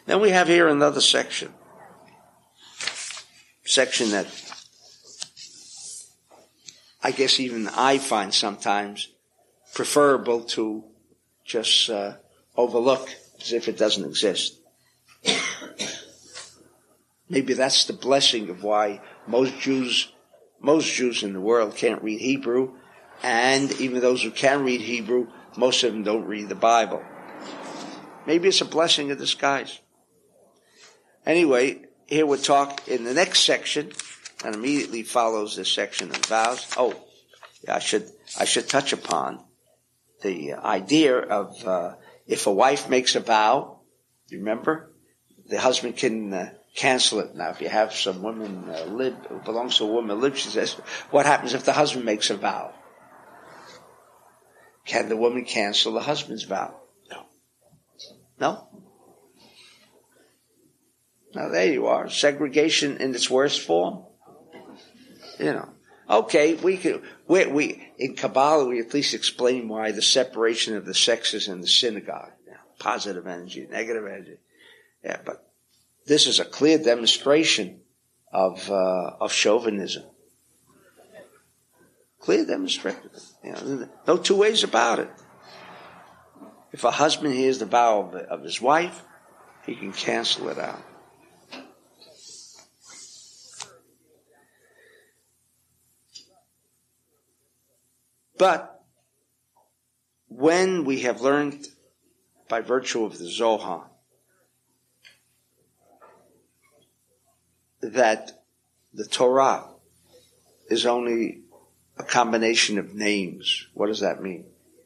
Then we have here another section that I guess even I find sometimes preferable to just overlook as if it doesn't exist. Maybe that's the blessing of why most Jews in the world can't read Hebrew, and even those who can read Hebrew, most of them don't read the Bible. Maybe it's a blessing in disguise. Anyway, here we'll talk in the next section, and immediately follows this section of vows. Oh, yeah, I should touch upon the idea of if a wife makes a vow, you remember, the husband can cancel it. Now, if you have some woman who belongs to a woman she says, what happens if the husband makes a vow? Can the woman cancel the husband's vow? No? Now, there you are. Segregation in its worst form. Okay, we in Kabbalah, we at least explain why the separation of the sexes in the synagogue. Positive energy, negative energy. Yeah, but this is a clear demonstration of chauvinism. Clear demonstration. No two ways about it. If a husband hears the vow of his wife, he can cancel it out. But when we have learned by virtue of the Zohar that the Torah is only a combination of names, what does that mean?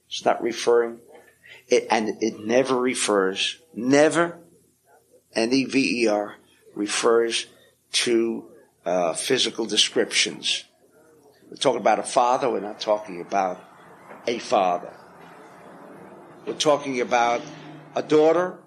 It's not referring, it never refers, never, N-E-V-E-R, refers to physical descriptions. We're talking about a father, we're not talking about a father. We're talking about a daughter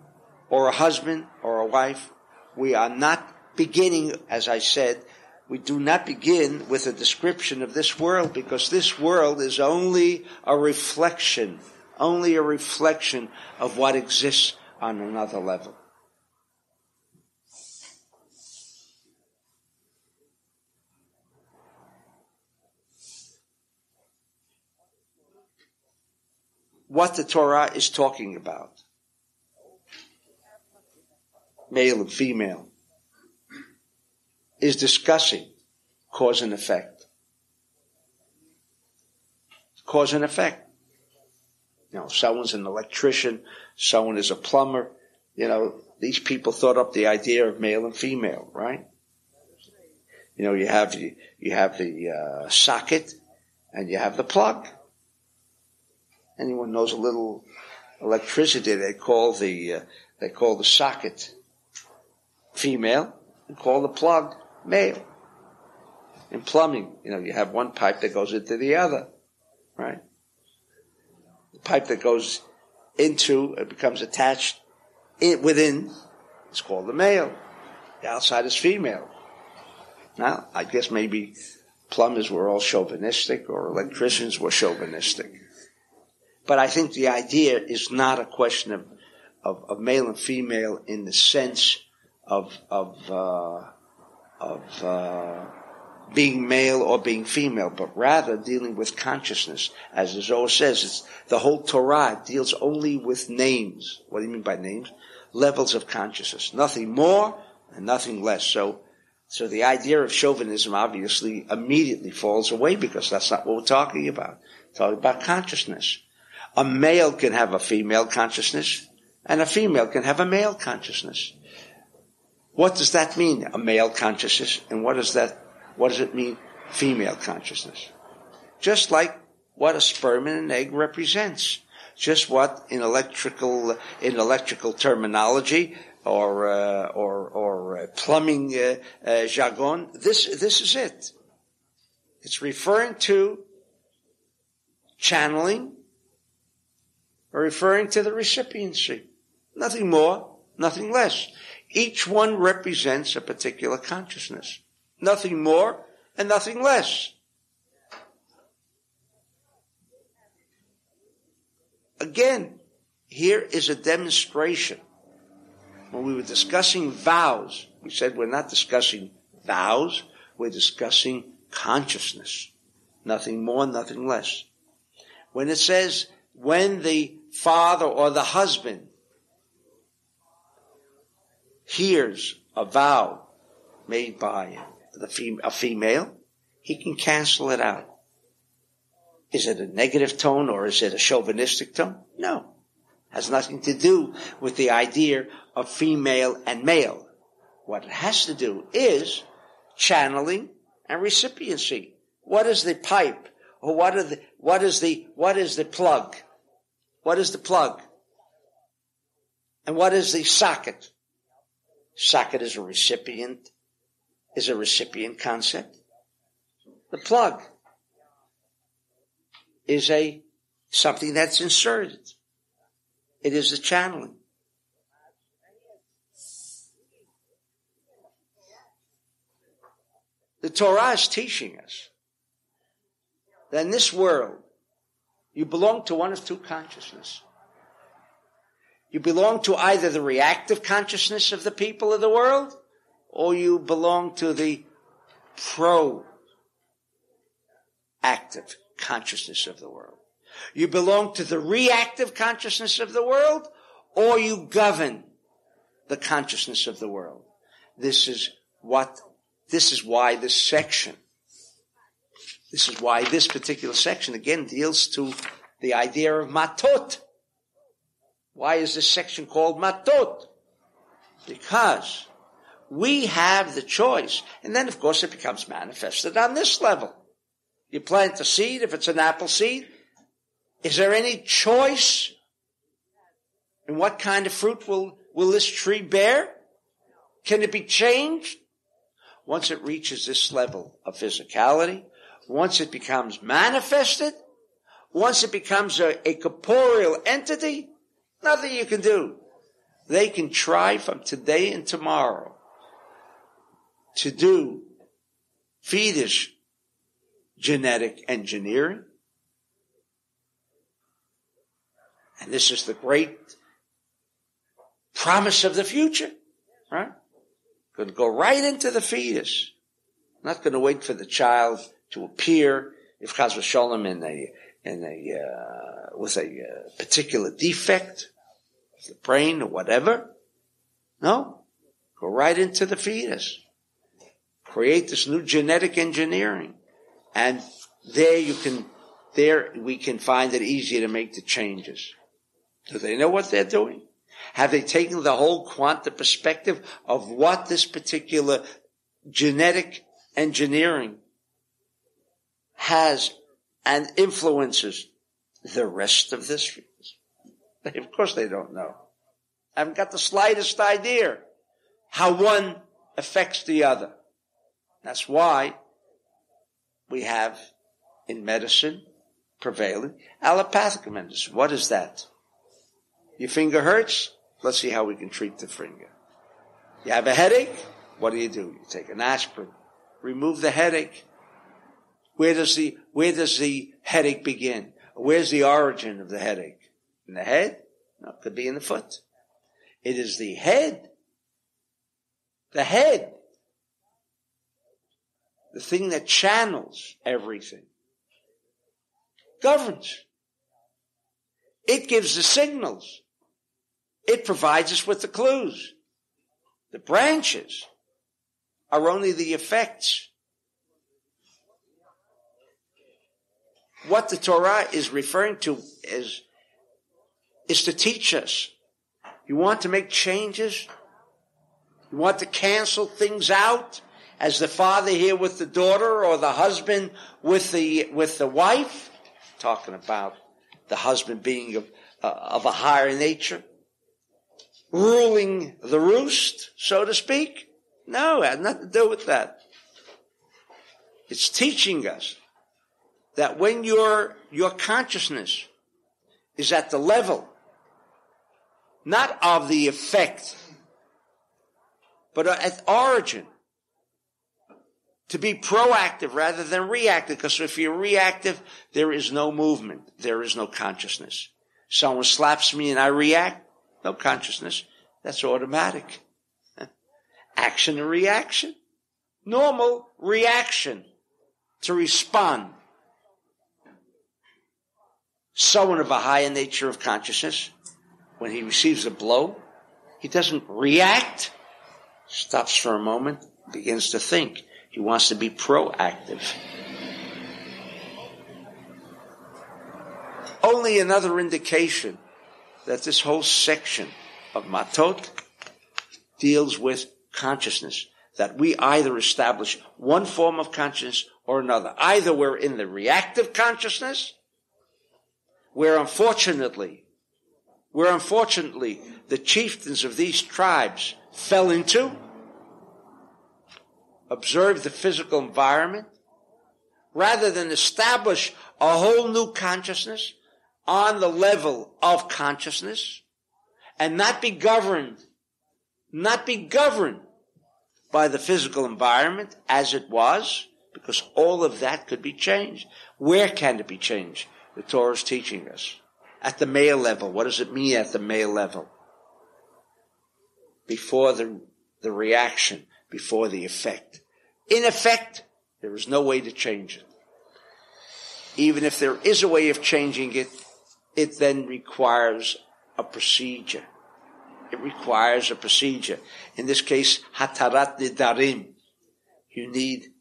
or a husband or a wife. We are not beginning, as I said, we do not begin with a description of this world, because this world is only a reflection of what exists on another level. what the Torah is talking about. Male and female is discussing cause and effect. Cause and effect. Someone's an electrician, someone is a plumber. These people thought up the idea of male and female, right? You have the socket and you have the plug. Anyone knows a little electricity, they call the socket female and call the plug male. In plumbing, you have one pipe that goes into the other, right? The pipe that goes into, it becomes attached within, it's called the male. The outside is female. Now, I guess maybe plumbers were all chauvinistic or electricians were chauvinistic. But I think the idea is not a question of male and female in the sense of being male or being female, but rather dealing with consciousness. As the Zohar says, the whole Torah deals only with names. What do you mean by names? Levels of consciousness. Nothing more and nothing less. So the idea of chauvinism obviously immediately falls away because that's not what we're talking about. We're talking about consciousness. A male can have a female consciousness and a female can have a male consciousness. What does that mean, a male consciousness? And what does it mean, female consciousness? Just like what a sperm and an egg represents. Just what in electrical terminology or plumbing jargon, this is it. It's referring to channeling or referring to the recipiency. Nothing more, nothing less. Each one represents a particular consciousness. Nothing more and nothing less. Again, here is a demonstration. When we were discussing vows, we said we're not discussing vows, we're discussing consciousness. Nothing more, nothing less. When it says, when the father or the husband hears a vow made by a female, he can cancel it out. Is it a negative tone or is it a chauvinistic tone? No. Has nothing to do with the idea of female and male. What it has to do is channeling and recipiency. What is the pipe? Or what is the plug? What is the plug? And what is the socket? Socket is a recipient concept. The plug is something that's inserted. It is the channeling. The Torah is teaching us that in this world, you belong to one of two consciousnesses. You belong to either the reactive consciousness of the people of the world, or you belong to the proactive consciousness of the world. You belong to the reactive consciousness of the world, or you govern the consciousness of the world. This is why this particular section again deals to the idea of Matot. Why is this section called Matot? Because we have the choice. And then, of course, it becomes manifested on this level. You plant a seed, if it's an apple seed, is there any choice in what kind of fruit will this tree bear? Can it be changed? Once it reaches this level of physicality, once it becomes manifested, once it becomes a corporeal entity, nothing you can do. They can try from today and tomorrow to do fetus genetic engineering. And this is the great promise of the future, right? Going to go right into the fetus. Not going to wait for the child to appear, if Chas v'sholem with a particular defect, the brain or whatever. No, go right into the fetus. Create this new genetic engineering. And there we can find it easier to make the changes. Do they know what they're doing? Have they taken the whole quantum perspective of what this particular genetic engineering has and influences the rest of this fetus? Of course they don't know. I haven't got the slightest idea how one affects the other. That's why we have in medicine prevailing allopathic medicine. What is that? Your finger hurts? Let's see how we can treat the finger. You have a headache? What do? You take an aspirin. Remove the headache. Where does the headache begin? Where's the origin of the headache? In the head? No, it could be in the foot. It is the head. The head. The thing that channels everything. Governs. It gives the signals. It provides us with the clues. The branches are only the effects. What the Torah is referring to is to teach us. You want to make changes? You want to cancel things out? As the father here with the daughter, or the husband with the wife? Talking about the husband being of a higher nature. Ruling the roost, so to speak? No, it had nothing to do with that. It's teaching us that when your consciousness is at the level, not of the effect, but at origin, to be proactive rather than reactive, because if you're reactive, there is no movement, there is no consciousness. Someone slaps me and I react, no consciousness. That's automatic. Action and reaction. Normal reaction to respond. Someone of a higher nature of consciousness, when he receives a blow, he doesn't react, stops for a moment, begins to think. He wants to be proactive. Only another indication that this whole section of Matot deals with consciousness, that we either establish one form of consciousness or another. Either we're in the reactive consciousness, where unfortunately the chieftains of these tribes fell into, observe the physical environment, rather than establish a whole new consciousness on the level of consciousness, and not be governed by the physical environment as it was, because all of that could be changed. Where can it be changed? The Torah is teaching us. At the male level. What does it mean at the male level? Before the reaction, before the effect. In effect, there is no way to change it. Even if there is a way of changing it, it then requires a procedure. It requires a procedure. In this case, hatarat nidarim. You need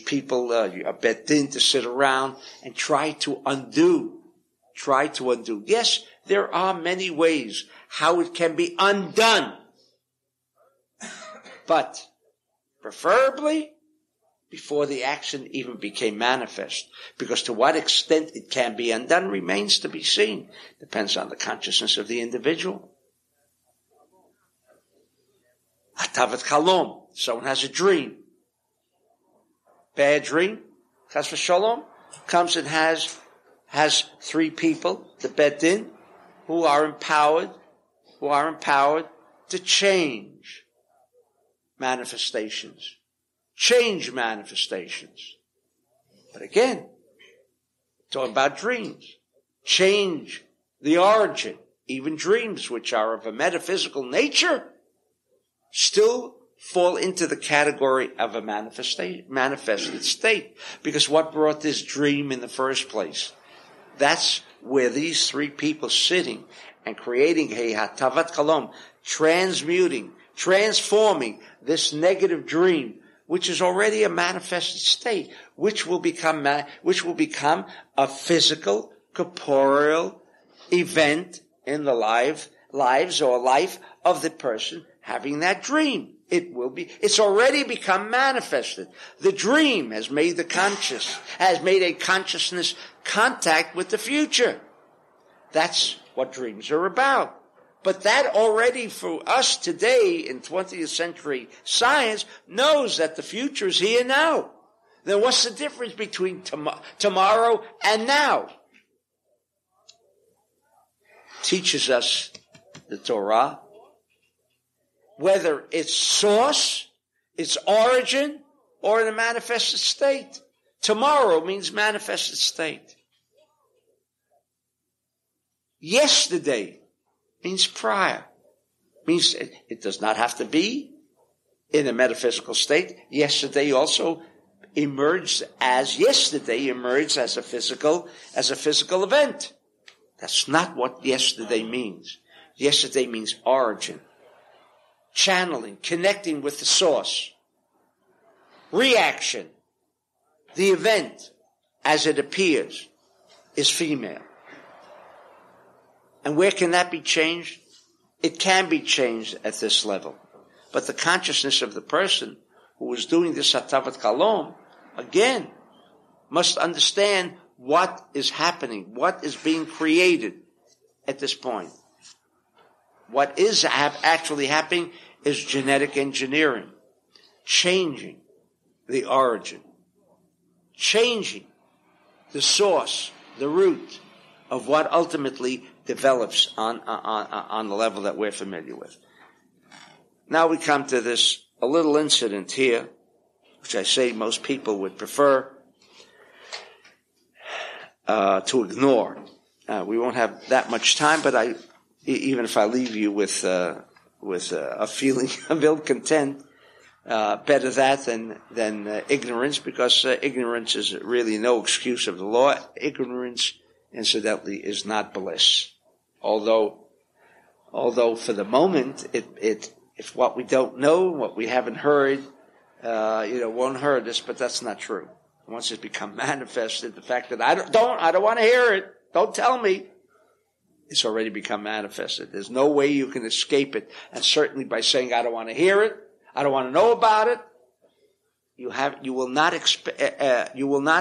people, a bet din, to sit around and try to undo. Yes, there are many ways how it can be undone. But preferably before the action even became manifest. Because to what extent it can be undone remains to be seen. Depends on the consciousness of the individual. Hatavat chalom. Someone has a dream. Bad dream. Chas v'shalom. Comes and has three people, the bet din, who are empowered to change manifestations. But again, talking about dreams. Change the origin. Even dreams which are of a metaphysical nature still fall into the category of a manifested state. Because what brought this dream in the first place? That's where these three people sitting and creating a hatavat chalom, transmuting, transforming this negative dream, which is already a manifested state, which will become a physical, corporeal event in the lives or life of the person having that dream. It's already become manifested. The dream has made a consciousness contact with the future. That's what dreams are about. But that already for us today in 20th century science knows that the future is here now. Then what's the difference between tomorrow and now? Teaches us the Torah, whether its source, its origin, or in a manifested state. Tomorrow means manifested state. Yesterday means prior. Means it does not have to be in a metaphysical state. Yesterday also emerged as a physical event. That's not what yesterday means. Yesterday means origin, channeling, connecting with the source, reaction. The event, as it appears, is female. And where can that be changed? It can be changed at this level. But the consciousness of the person who is doing this hatavat chalom, again, must understand what is happening, what is being created at this point. What is actually happening is genetic engineering, changing the origin, changing the source, the root of what ultimately develops on the level that we're familiar with. Now we come to a little incident here, which I say most people would prefer to ignore. We won't have that much time, but even if I leave you with a feeling of ill content, better that than ignorance, because ignorance is really no excuse of the law. Ignorance, incidentally, is not bliss. Although for the moment, if what we don't know, what we haven't heard, won't hurt us, but that's not true. Once it's become manifested, the fact that I don't want to hear it, don't tell me, it's already become manifested. There's no way you can escape it. And certainly by saying I don't want to hear it, I don't want to know about it, you will not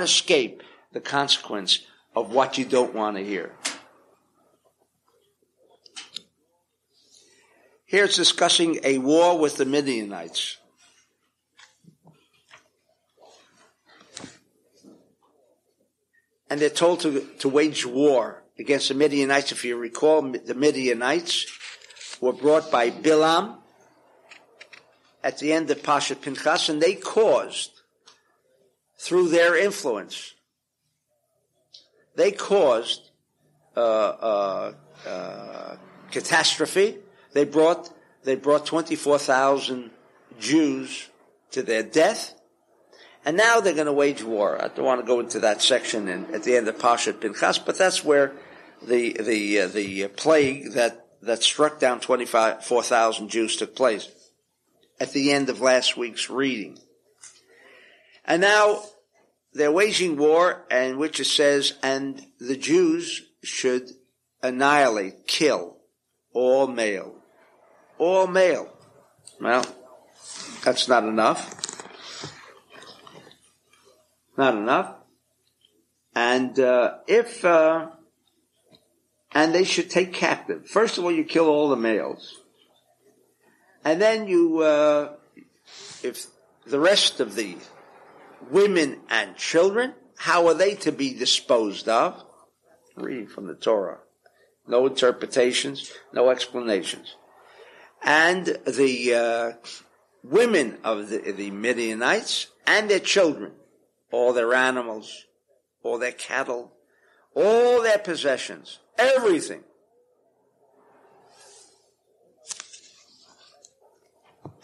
escape the consequence of what you don't want to hear. Here it's discussing a war with the Midianites. And they're told to wage war against the Midianites. If you recall, the Midianites were brought by Bilam at the end of Parshat Pinchas, and they caused, through their influence, catastrophe. They brought 24,000 Jews to their death. And now they're going to wage war. I don't want to go into that section at the end of Parshat Pinchas, but that's where the plague that struck down 24,000 Jews took place at the end of last week's reading. And now they're waging war, in which it says, and the Jews should annihilate, kill all male. All male. Well, that's not enough. Not enough. And and they should take captive. First of all, you kill all the males. And then if the rest of the women and children, how are they to be disposed of? Reading from the Torah. No interpretations, no explanations. And the women of the Midianites and their children, all their animals, all their cattle, all their possessions, everything,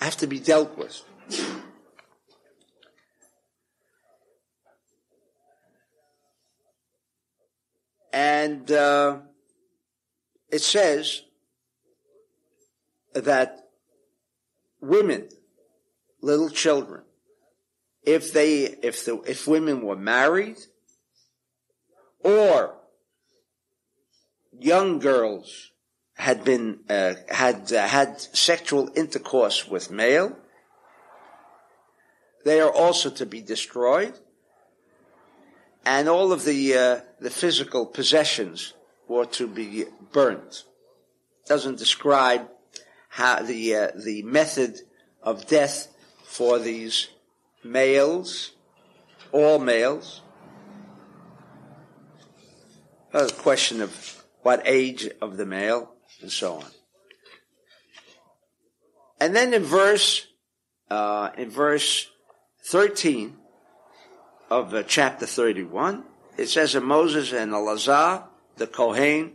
have to be dealt with. And it says that women, little children, if women were married or young girls had been had sexual intercourse with male, they are also to be destroyed, and all of the physical possessions were to be burnt. It doesn't describe how the method of death for these males, all males. A question of what age of the male, and so on. And then in verse 13 of chapter 31, it says that Moses and Elazar, the Kohen,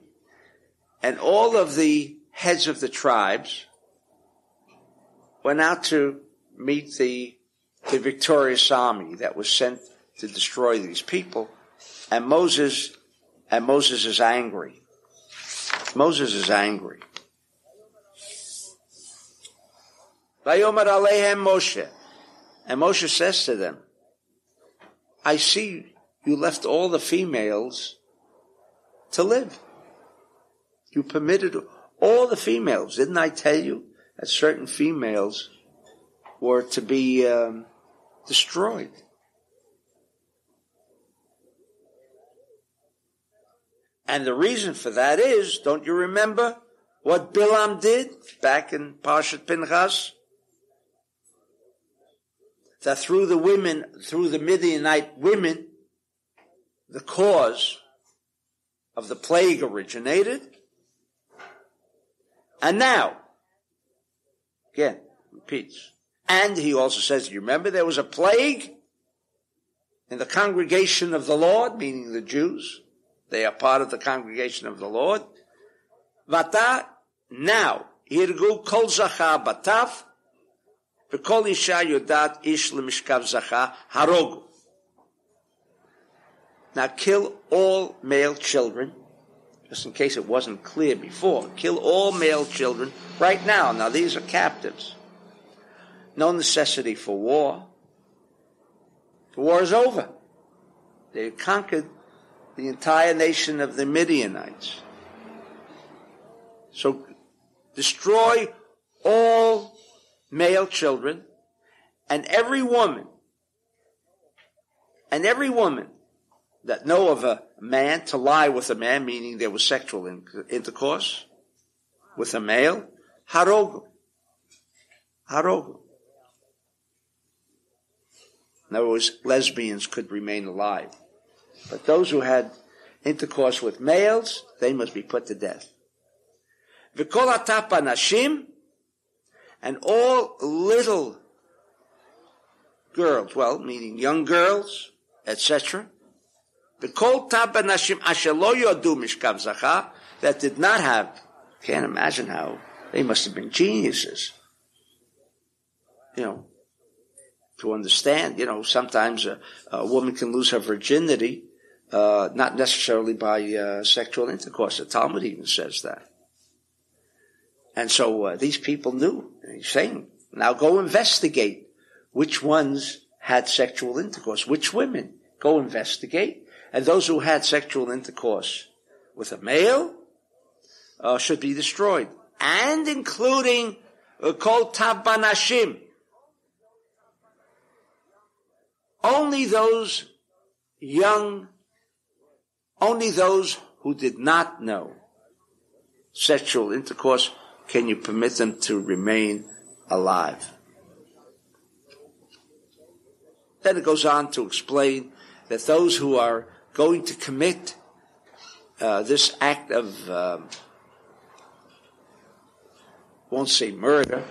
and all of the heads of the tribes went out to meet the victorious army that was sent to destroy these people, and Moses is angry. Moses is angry. Vayomer Alehem Moshe. And Moshe says to them, I see you left all the females to live. You permitted all the females. Didn't I tell you that certain females were to be destroyed? And the reason for that is, don't you remember what Bilam did back in Parshat Pinchas? That through the Midianite women, the cause of the plague originated. And now, again, repeats. And he also says, you remember there was a plague in the congregation of the Lord, meaning the Jews. They are part of the congregation of the Lord. Vata, now, Hirgu kol zachar bataf, v'kol isha yodat ish lemishkav zachar harogu. Now kill all male children, just in case it wasn't clear before. Kill all male children right now. Now these are captives. No necessity for war. The war is over. They conquered the entire nation of the Midianites. So destroy all male children and every woman that know of a man to lie with a man, meaning there was sexual intercourse with a male, harogu. Harogu. In other words, lesbians could remain alive. But those who had intercourse with males, they must be put to death. V'kol atapa nashim, and all little girls, well, meaning young girls, etc. V'kol tapa nashim asher lo yodu mishkav zachar, that did not have, can't imagine how, they must have been geniuses. To understand, sometimes a woman can lose her virginity, not necessarily by sexual intercourse. The Talmud even says that. And so these people knew. And he's saying, now go investigate which ones had sexual intercourse, which women. Go investigate. And those who had sexual intercourse with a male should be destroyed. And including kol tabanashim. Only those who did not know sexual intercourse, can you permit them to remain alive? Then it goes on to explain that those who are going to commit this act of, won't say murder,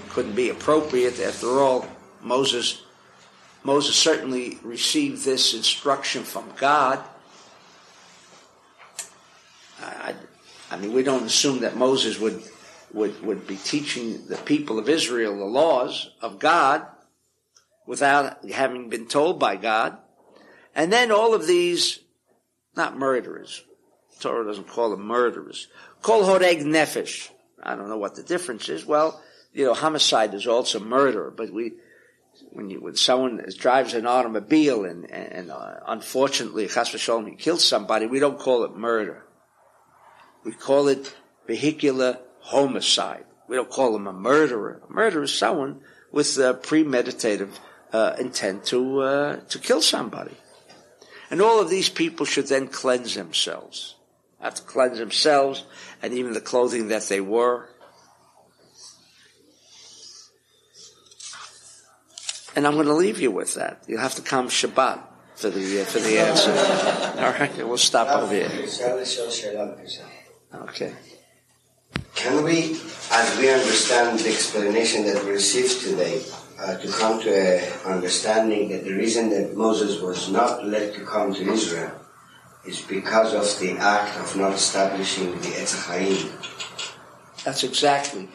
couldn't be appropriate. After all, Moses certainly received this instruction from God. We don't assume that Moses would be teaching the people of Israel the laws of God without having been told by God. And then all of these not murderers. Torah doesn't call them murderers. Kol horeg nefesh. I don't know what the difference is. Well, homicide is also murder, but when someone drives an automobile and unfortunately, chas v'sholom, he kills somebody, we don't call it murder. We call it vehicular homicide. We don't call him a murderer. A murderer is someone with premeditative intent to kill somebody. And all of these people should then cleanse themselves. Have to cleanse themselves and even the clothing that they wore. And I'm going to leave you with that. You'll have to come Shabbat for the answer. All right, we'll stop over here. Okay. Can we, as we understand the explanation that we received today, to come to an understanding that the reason that Moses was not let to come to Israel is because of the act of not establishing the Etz HaChaim? That's exactly.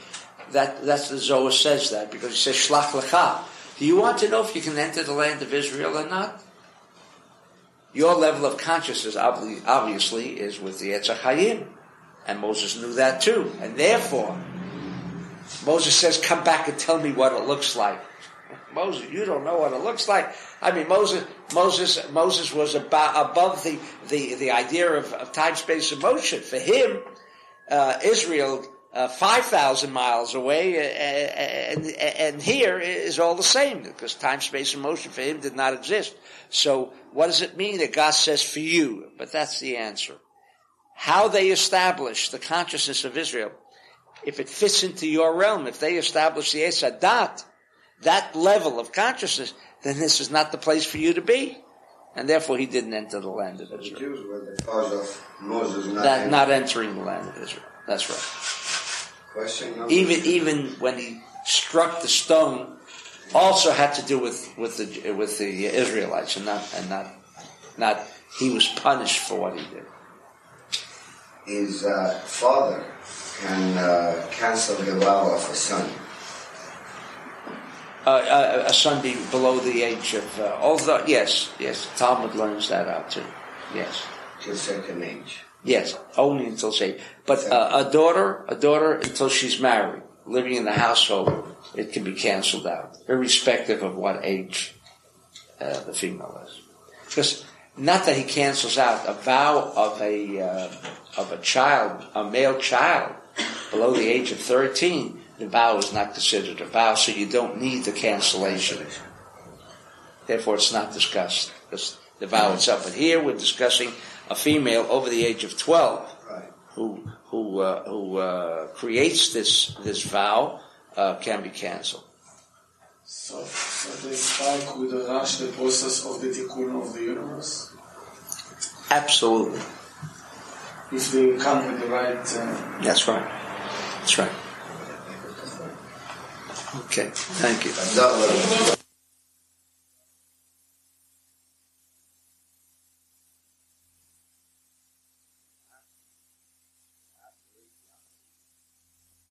That's the Zohar says that, because he says, Shlach Lecha. Do you want to know if you can enter the land of Israel or not? Your level of consciousness, obviously, is with the Etz HaChaim. And Moses knew that too. And therefore, Moses says, come back and tell me what it looks like. Moses, you don't know what it looks like. I mean, Moses was above the idea of time, space, and motion. For him, Israel, 5,000 miles away, and here is all the same, because time, space, and motion for him did not exist. So what does it mean that God says for you? But that's the answer. How they establish the consciousness of Israel, if it fits into your realm, if they establish the Eitz HaDat, that level of consciousness, then this is not the place for you to be. And therefore he didn't enter the land of Israel. The Jews were the cause of Moses not entering the land of Israel. That's right. Question number even when he struck the stone, also had to do with the Israelites, and not he was punished for what he did. His father can cancel the vow of a son. A son be below the age of, although, yes, Talmud learns that out too. Yes. To a certain age. Yes, only until say. But a daughter until she's married, living in the household, it can be canceled out, irrespective of what age the female is. Because not that he cancels out a vow of a child, a male child, below the age of 13. The vow is not considered a vow, so you don't need the cancellation. Therefore, it's not discussed, because the vow itself. But here we're discussing a female over the age of 12 who creates this vow can be canceled. So they start with the rush the process of the tikkun of the universe? Absolutely. If they come with the right... That's right. That's right. Okay, thank you.